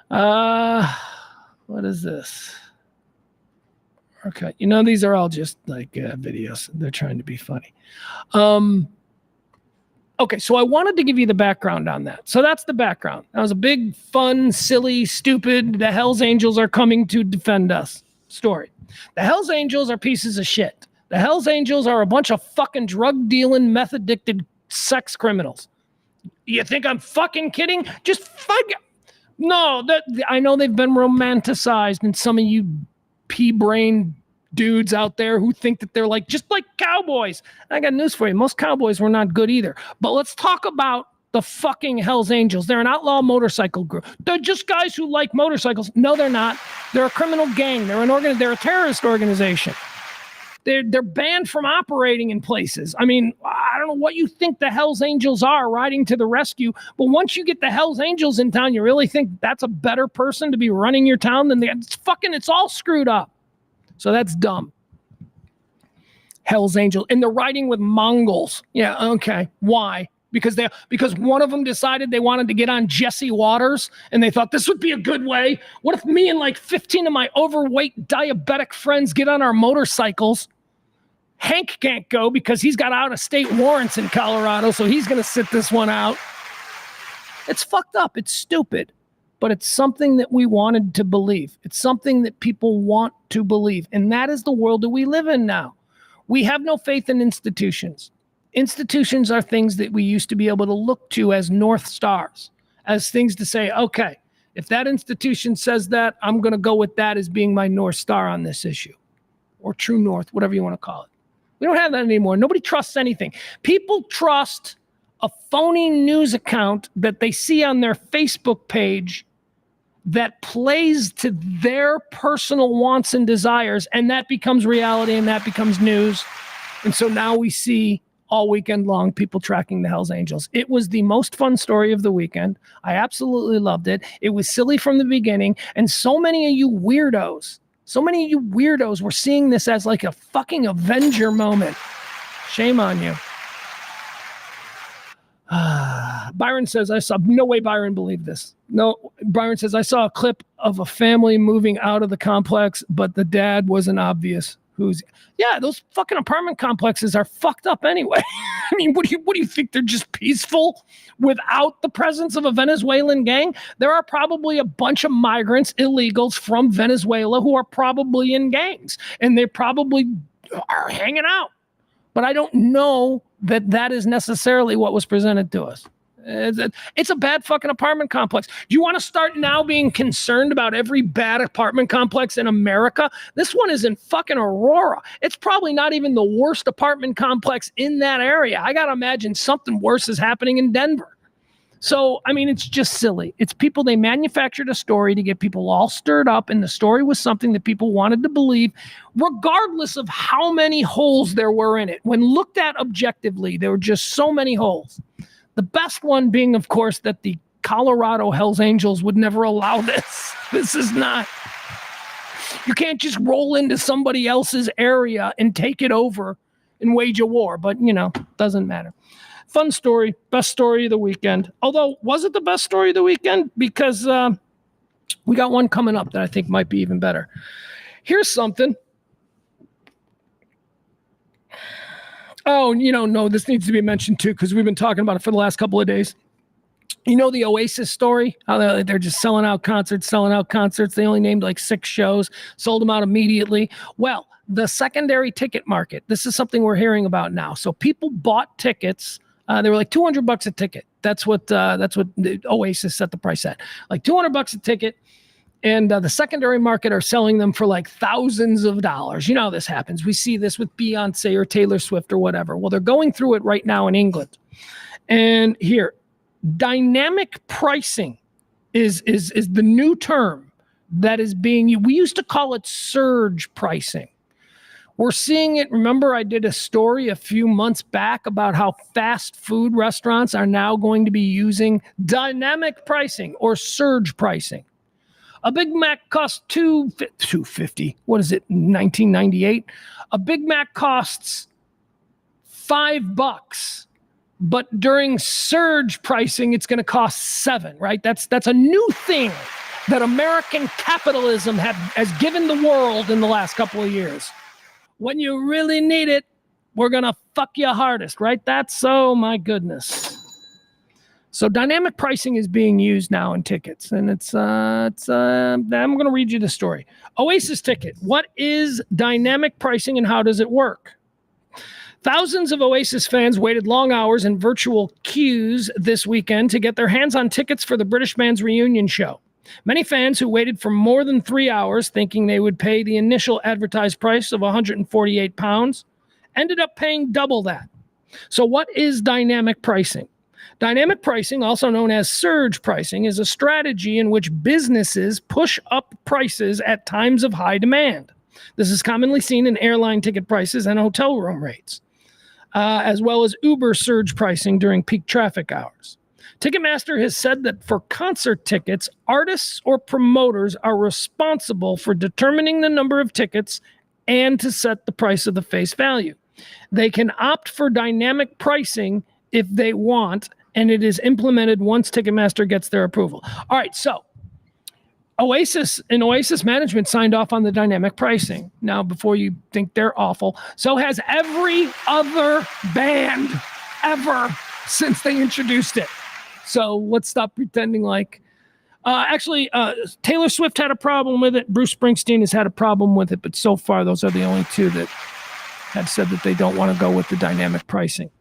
Speaker 1: What is this? Okay, these are all just like videos. They're trying to be funny. Okay, so I wanted to give you the background on that. So that's the background. That was a big, fun, silly, stupid, the Hells Angels are coming to defend us story. The Hells Angels are pieces of shit. The Hells Angels are a bunch of fucking drug-dealing, meth-addicted sex criminals. You think I'm fucking kidding? Just fuck. No, I know they've been romanticized, and some of you pea-brained dudes out there who think that they're just like cowboys. I got news for you. Most cowboys were not good either. But let's talk about the fucking Hells Angels. They're an outlaw motorcycle group. They're just guys who like motorcycles. No, they're not. They're a criminal gang. They're a terrorist organization. They're banned from operating in places. I mean, I don't know what you think the Hells Angels are riding to the rescue, but once you get the Hells Angels in town, you really think that's a better person to be running your town than it's all screwed up. So that's dumb. Hells Angels. And they're riding with Mongols. Yeah, okay. Why? Because one of them decided they wanted to get on Jesse Waters and they thought this would be a good way. What if me and 15 of my overweight diabetic friends get on our motorcycles? Hank can't go because he's got out-of-state warrants in Colorado, so he's going to sit this one out. It's fucked up. It's stupid. But it's something that we wanted to believe. It's something that people want to believe. And that is the world that we live in now. We have no faith in institutions. Institutions are things that we used to be able to look to as North Stars, as things to say, okay, if that institution says that, I'm going to go with that as being my North Star on this issue. Or True North, whatever you want to call it. We don't have that anymore. Nobody trusts anything. People trust a phony news account that they see on their Facebook page that plays to their personal wants and desires, and that becomes reality and that becomes news. And so now we see all weekend long people tracking the Hells Angels. It was the most fun story of the weekend. I absolutely loved it. It was silly from the beginning, and so many of you weirdos were seeing this as like a fucking Avenger moment. Shame on you. Byron says, no way Byron believed this. No, Byron says, I saw a clip of a family moving out of the complex, but the dad wasn't obvious. Those fucking apartment complexes are fucked up anyway. I mean, what do you think? They're just peaceful without the presence of a Venezuelan gang? There are probably a bunch of migrants, illegals from Venezuela who are probably in gangs, and they probably are hanging out. But I don't know that is necessarily what was presented to us. It's a bad fucking apartment complex. Do you want to start now being concerned about every bad apartment complex in America? This one is in fucking Aurora. It's probably not even the worst apartment complex in that area. I got to imagine something worse is happening in Denver. So, I mean, it's just silly. It's people, they manufactured a story to get people all stirred up, and the story was something that people wanted to believe, regardless of how many holes there were in it. When looked at objectively, there were just so many holes. The best one being, of course, that the Colorado Hells Angels would never allow this. This is not. You can't just roll into somebody else's area and take it over and wage a war. But, doesn't matter. Fun story, best story of the weekend. Although, was it the best story of the weekend? Because we got one coming up that I think might be even better. Here's something. Oh, no, this needs to be mentioned too, because we've been talking about it for the last couple of days. You know the Oasis story? How they're just selling out concerts. They only named like 6 shows, sold them out immediately. Well, the secondary ticket market, this is something we're hearing about now. So people bought tickets. They were like $200 a ticket. That's what the Oasis set the price at. Like $200 a ticket. And the secondary market are selling them for like thousands of dollars. You know how this happens. We see this with Beyonce or Taylor Swift or whatever. Well, they're going through it right now in England. And here, dynamic pricing is the new term that is being used. We used to call it surge pricing. We're seeing it. Remember, I did a story a few months back about how fast food restaurants are now going to be using dynamic pricing or surge pricing. A Big Mac costs $2.50. What is it? 1998. A Big Mac costs $5, but during surge pricing, it's going to cost $7. Right? That's a new thing that American capitalism has given the world in the last couple of years. When you really need it, we're going to fuck you hardest, right? Oh my goodness. So dynamic pricing is being used now in tickets, and I'm going to read you the story. Oasis ticket. What is dynamic pricing and how does it work? Thousands of Oasis fans waited long hours in virtual queues this weekend to get their hands on tickets for the British band's reunion show. Many fans who waited for more than 3 hours thinking they would pay the initial advertised price of £148 ended up paying double that. So what is dynamic pricing? Dynamic pricing, also known as surge pricing, is a strategy in which businesses push up prices at times of high demand. This is commonly seen in airline ticket prices and hotel room rates, as well as Uber surge pricing during peak traffic hours. Ticketmaster has said that for concert tickets, artists or promoters are responsible for determining the number of tickets and to set the price of the face value. They can opt for dynamic pricing if they want, and it is implemented once Ticketmaster gets their approval. All right, so Oasis management signed off on the dynamic pricing. Now, before you think they're awful, so has every other band ever since they introduced it. So let's stop pretending like... Taylor Swift had a problem with it. Bruce Springsteen has had a problem with it. But so far, those are the only two that have said that they don't want to go with the dynamic pricing.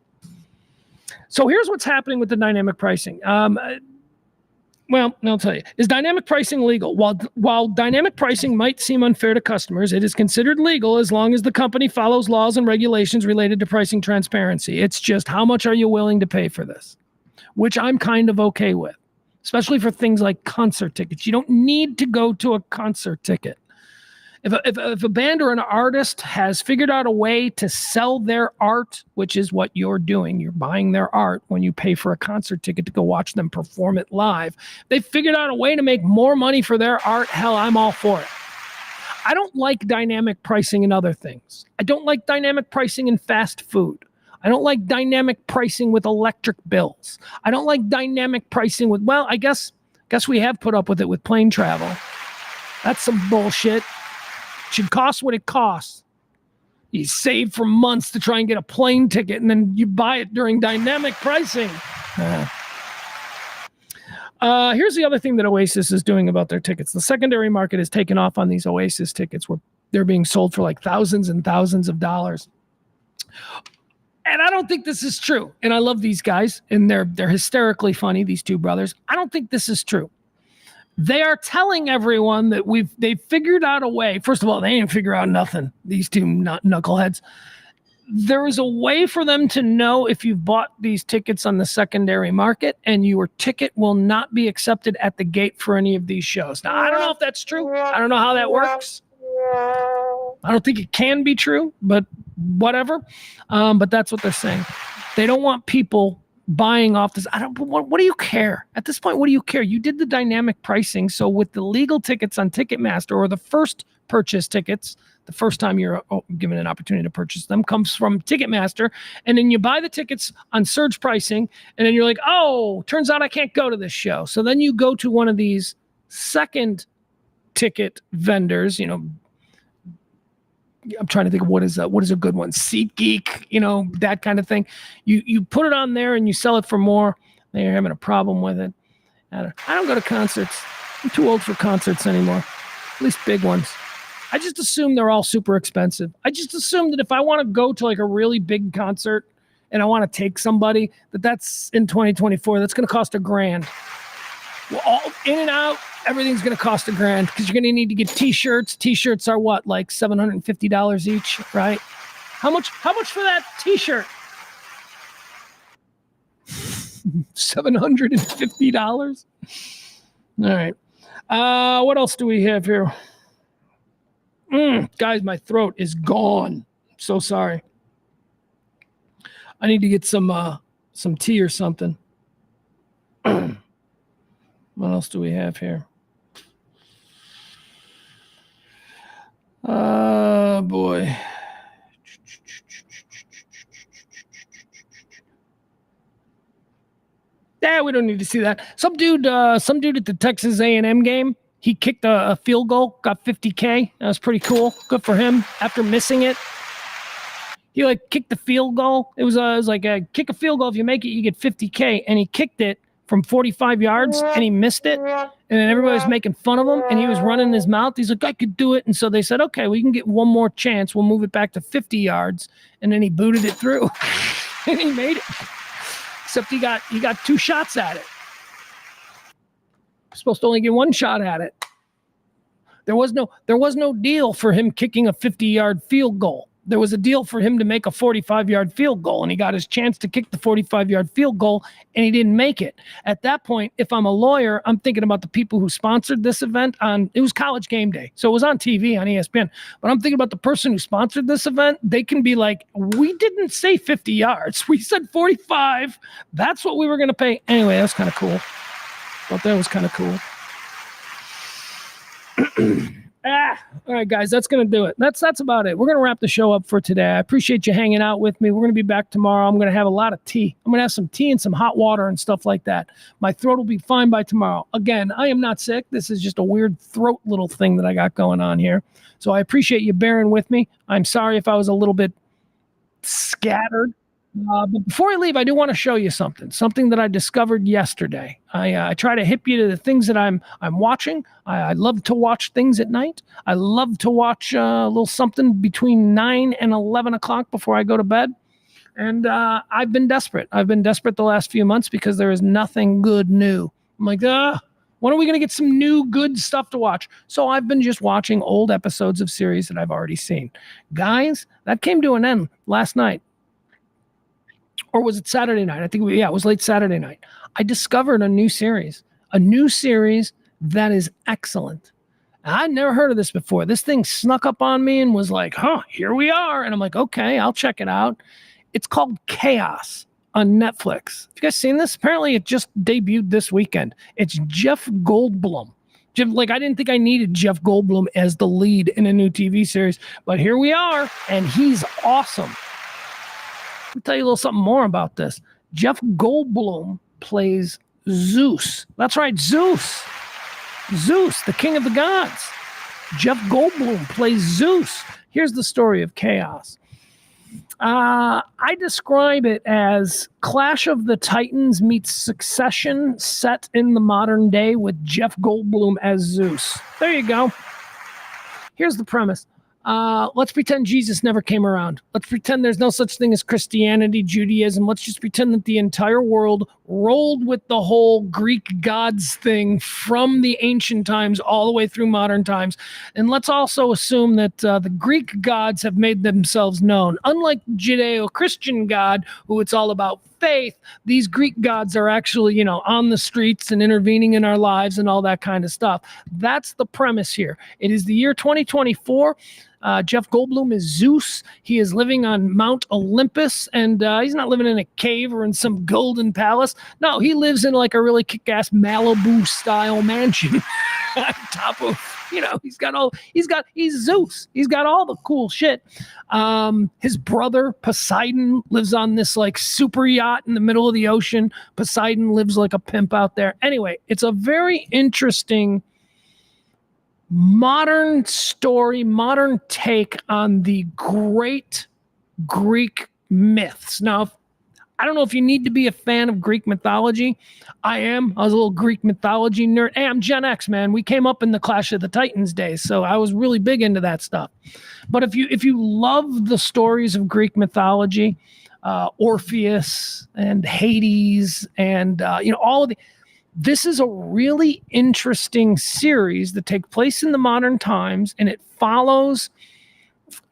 Speaker 1: So here's what's happening with the dynamic pricing. Well, I'll tell you. Is dynamic pricing legal? While dynamic pricing might seem unfair to customers, it is considered legal as long as the company follows laws and regulations related to pricing transparency. It's just how much are you willing to pay for this, which I'm kind of okay with, especially for things like concert tickets. You don't need to go to a concert ticket. If a band or an artist has figured out a way to sell their art, which is what you're doing, you're buying their art when you pay for a concert ticket to go watch them perform it live. They figured out a way to make more money for their art. Hell, I'm all for it. I don't like dynamic pricing in other things. I don't like dynamic pricing in fast food. I don't like dynamic pricing with electric bills. I don't like dynamic pricing with, well, I guess we have put up with it with plane travel. That's some bullshit. It should cost what it costs. You save for months to try and get a plane ticket, and then you buy it during dynamic pricing. Here's the other thing that Oasis is doing about their tickets. The secondary market has taken off on these Oasis tickets where they're being sold for like thousands and thousands of dollars. And I don't think this is true. And I love these guys, and they're hysterically funny, these two brothers. I don't think this is true. They are telling everyone that they've figured out a way. First of all, they didn't figure out nothing, these two knuckleheads. There is a way for them to know if you've bought these tickets on the secondary market, and your ticket will not be accepted at the gate for any of these shows. Now, I don't know if that's true. I don't know how that works. I don't think it can be true, but whatever. But that's what they're saying. They don't want people buying off this. What do you care? At this point, what do you care? You did the dynamic pricing. So with the legal tickets on Ticketmaster, or the first purchase tickets, the first time you're given an opportunity to purchase them comes from Ticketmaster. And then you buy the tickets on surge pricing. And then you're like, oh, turns out I can't go to this show. So then you go to one of these second ticket vendors, I'm trying to think of what is a good one. SeatGeek, that kind of thing. You put it on there and you sell it for more. They're having a problem with it. I don't go to concerts. I'm too old for concerts anymore, at least big ones. I just assume they're all super expensive. I just assume that if I want to go to like a really big concert and I want to take somebody, that's in 2024, that's going to cost $1,000. Well, all in and out, everything's going to cost $1,000 because you're going to need to get t-shirts. T-shirts are what, like $750 each, right? How much for that t-shirt? $750. All right. What else do we have here? Guys, my throat is gone. So sorry. I need to get some tea or something. What else do we have here? Boy. Yeah, we don't need to see that. Some dude at the Texas A&M game, he kicked a field goal, got $50K. That was pretty cool. Good for him. After missing it, he kicked the field goal. It was like a kick a field goal. If you make it, you get $50K. And he kicked it from 45 yards, and he missed it. And then everybody was making fun of him, and he was running his mouth. He's like, I could do it. And so they said, okay, we can get one more chance. We'll move it back to 50 yards. And then he booted it through, and he made it. Except he got 2 shots at it. Supposed to only get 1 shot at it. There was no deal for him kicking a 50-yard field goal. There was a deal for him to make a 45-yard field goal, and he got his chance to kick the 45-yard field goal, and he didn't make it. At that point, if I'm a lawyer, I'm thinking about the people who sponsored this event. It was College Game Day, so it was on TV on ESPN. But I'm thinking about the person who sponsored this event. They can be like, we didn't say 50 yards. We said 45. That's what we were going to pay. Anyway, that was kind of cool. Thought that was kind of cool. All right, guys, that's going to do it. That's about it. We're going to wrap the show up for today. I appreciate you hanging out with me. We're going to be back tomorrow. I'm going to have a lot of tea. I'm going to have some tea and some hot water and stuff like that. My throat will be fine by tomorrow. Again, I am not sick. This is just a weird throat little thing that I got going on here. So I appreciate you bearing with me. I'm sorry if I was a little bit scattered. But before I leave, I do want to show you something that I discovered yesterday. I try to hip you to the things that I'm watching. I love to watch things at night. I love to watch a little something between 9 and 11 o'clock before I go to bed. And I've been desperate. I've been desperate the last few months because there is nothing good new. I'm like, when are we going to get some new good stuff to watch? So I've been just watching old episodes of series that I've already seen. Guys, that came to an end last night. Or was it Saturday night? I think it was late Saturday night. I discovered a new series that is excellent. I'd never heard of this before. This thing snuck up on me and was like, here we are. And I'm like, okay, I'll check it out. It's called Chaos on Netflix. Have you guys seen this? Apparently it just debuted this weekend. It's Jeff Goldblum. I didn't think I needed Jeff Goldblum as the lead in a new TV series, but here we are, and he's awesome. Let me tell you a little something more about this. Jeff Goldblum plays Zeus. That's right, Zeus. Zeus, the king of the gods. Jeff Goldblum plays Zeus. Here's the story of Chaos. I describe it as Clash of the Titans meets Succession set in the modern day with Jeff Goldblum as Zeus. There you go. Here's the premise. Let's pretend Jesus never came around. Let's pretend there's no such thing as Christianity, Judaism. Let's just pretend that the entire world rolled with the whole Greek gods thing from the ancient times all the way through modern times. And let's also assume that the Greek gods have made themselves known. Unlike Judeo-Christian God, who it's all about faith, these Greek gods are actually, on the streets and intervening in our lives and all that kind of stuff. That's the premise here. It is the year 2024. Jeff Goldblum is Zeus. He is living on Mount Olympus, and he's not living in a cave or in some golden palace. No, he lives in like a really kick-ass Malibu-style mansion on top of, he's Zeus. He's got all the cool shit. His brother Poseidon lives on this like super yacht in the middle of the ocean. Poseidon lives like a pimp out there. Anyway, it's a very interesting modern story, modern take on the great Greek myths. Now, I don't know if you need to be a fan of Greek mythology. I am. I was a little Greek mythology nerd. Hey, I'm Gen X, man. We came up in the Clash of the Titans days, so I was really big into that stuff. But if you love the stories of Greek mythology, Orpheus and Hades and all of the, this is a really interesting series that takes place in the modern times, and it follows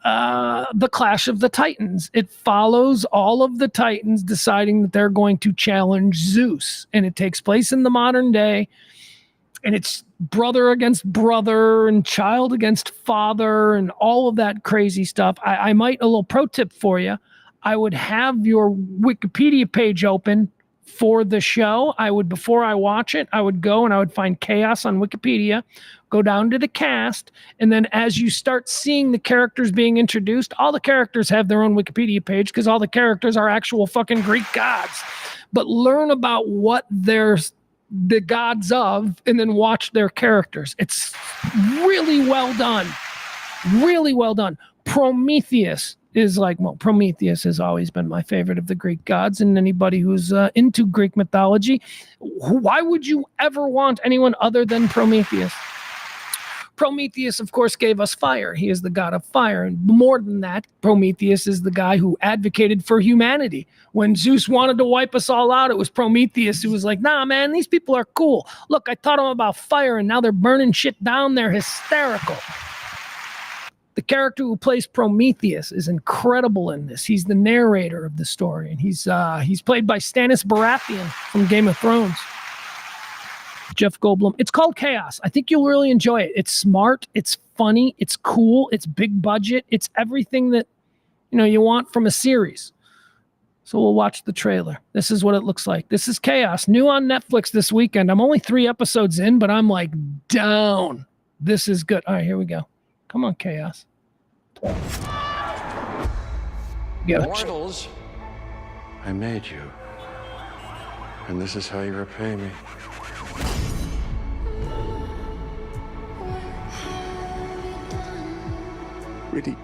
Speaker 1: the Clash of the Titans. It follows all of the Titans deciding that they're going to challenge Zeus, and it takes place in the modern day, and it's brother against brother and child against father and all of that crazy stuff. I might, a little pro tip for you, I would have your Wikipedia page open for the show. Before I watch it, I would go and I would find chaos on Wikipedia, go down to the cast, and then as you start seeing the characters being introduced, all the characters have their own Wikipedia page because all the characters are actual fucking Greek gods. But learn about what they're the gods of, and then watch their characters. It's really well done. Really well done. Prometheus has always been my favorite of the Greek gods, and anybody who's into Greek mythology, why would you ever want anyone other than Prometheus? Prometheus, of course, gave us fire. He is the god of fire. And more than that, Prometheus is the guy who advocated for humanity. When Zeus wanted to wipe us all out, it was Prometheus who was like, nah, man, these people are cool. Look, I taught them about fire, and now they're burning shit down. They're hysterical. The character who plays Prometheus is incredible in this. He's the narrator of the story, and he's played by Stannis Baratheon from Game of Thrones. Jeff Goldblum. It's called Chaos. I think you'll really enjoy it. It's smart. It's funny. It's cool. It's big budget. It's everything that you want from a series. So we'll watch the trailer. This is what it looks like. This is Chaos, new on Netflix this weekend. I'm only 3 episodes in, but I'm like down. This is good. All right, here we go. Come on, Chaos.
Speaker 5: Mortals, I made you. And this is how you repay me.
Speaker 2: Really,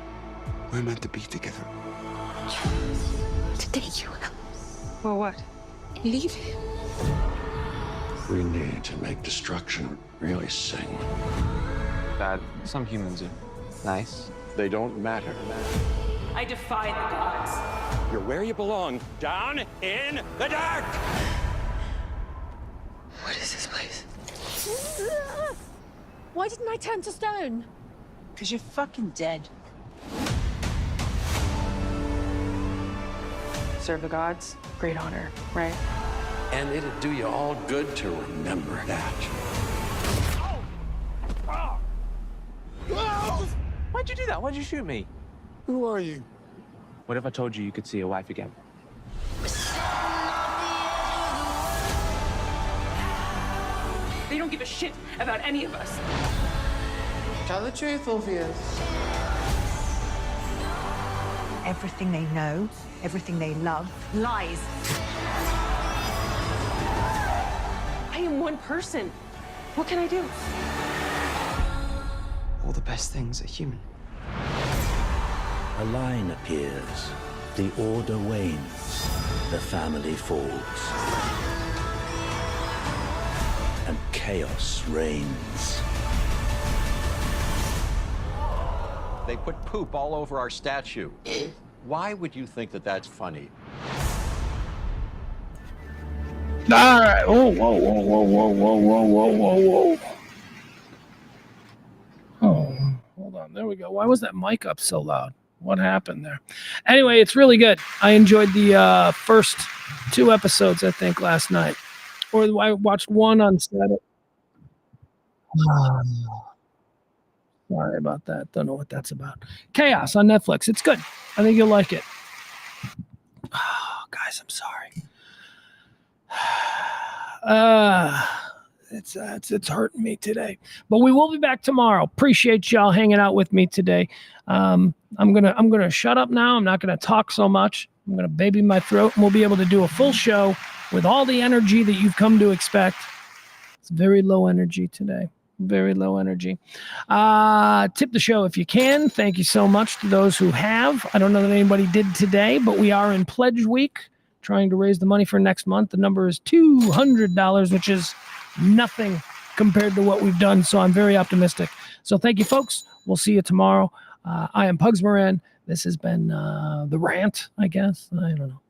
Speaker 2: we're meant to be together.
Speaker 6: Today you will.
Speaker 7: Well, what?
Speaker 6: Leave him.
Speaker 5: We need to make destruction really sing.
Speaker 4: Dad, some humans are nice.
Speaker 5: They don't matter.
Speaker 7: I defy the gods.
Speaker 5: You're where you belong, down in the dark!
Speaker 6: What is this place? Why didn't I turn to stone?
Speaker 7: Because you're fucking dead. Serve the gods, great honor, right?
Speaker 5: And it'd do you all good to remember that.
Speaker 4: Why'd you do that? Why'd you shoot me?
Speaker 5: Who are you?
Speaker 4: What if I told you you could see your wife again?
Speaker 7: They don't give a shit about any of us.
Speaker 8: Tell the truth, Orpheus.
Speaker 9: Everything they know, everything they love,
Speaker 7: Lies. I am one person. What can I do?
Speaker 8: All the best things are human.
Speaker 10: A line appears, the order wanes, the family falls, and chaos reigns.
Speaker 11: They put poop all over our statue. Why would you think that that's funny?
Speaker 1: All right. Oh, whoa, whoa, whoa, whoa, whoa, whoa, whoa, whoa, whoa. Oh, hold on. There we go. Why was that mic up so loud? What happened there? Anyway, it's really good. I enjoyed the first 2 episodes, I think, last night. Or I watched one on Saturday. Sorry about that. Don't know what that's about. Chaos on Netflix. It's good. I think you'll like it. Oh, guys, I'm sorry. It's hurting me today, but we will be back tomorrow. Appreciate y'all hanging out with me today. I'm gonna shut up now. I'm not gonna talk so much. I'm gonna baby my throat, and we'll be able to do a full show with all the energy that you've come to expect. It's very low energy today. Very low energy. Tip the show if you can. Thank you so much to those who have. I don't know that anybody did today, but we are in Pledge Week, trying to raise the money for next month. The number is $200, which is nothing compared to what we've done. So I'm very optimistic. So thank you, folks. We'll see you tomorrow. I am Pugs Moran. This has been the Rant, I guess. I don't know.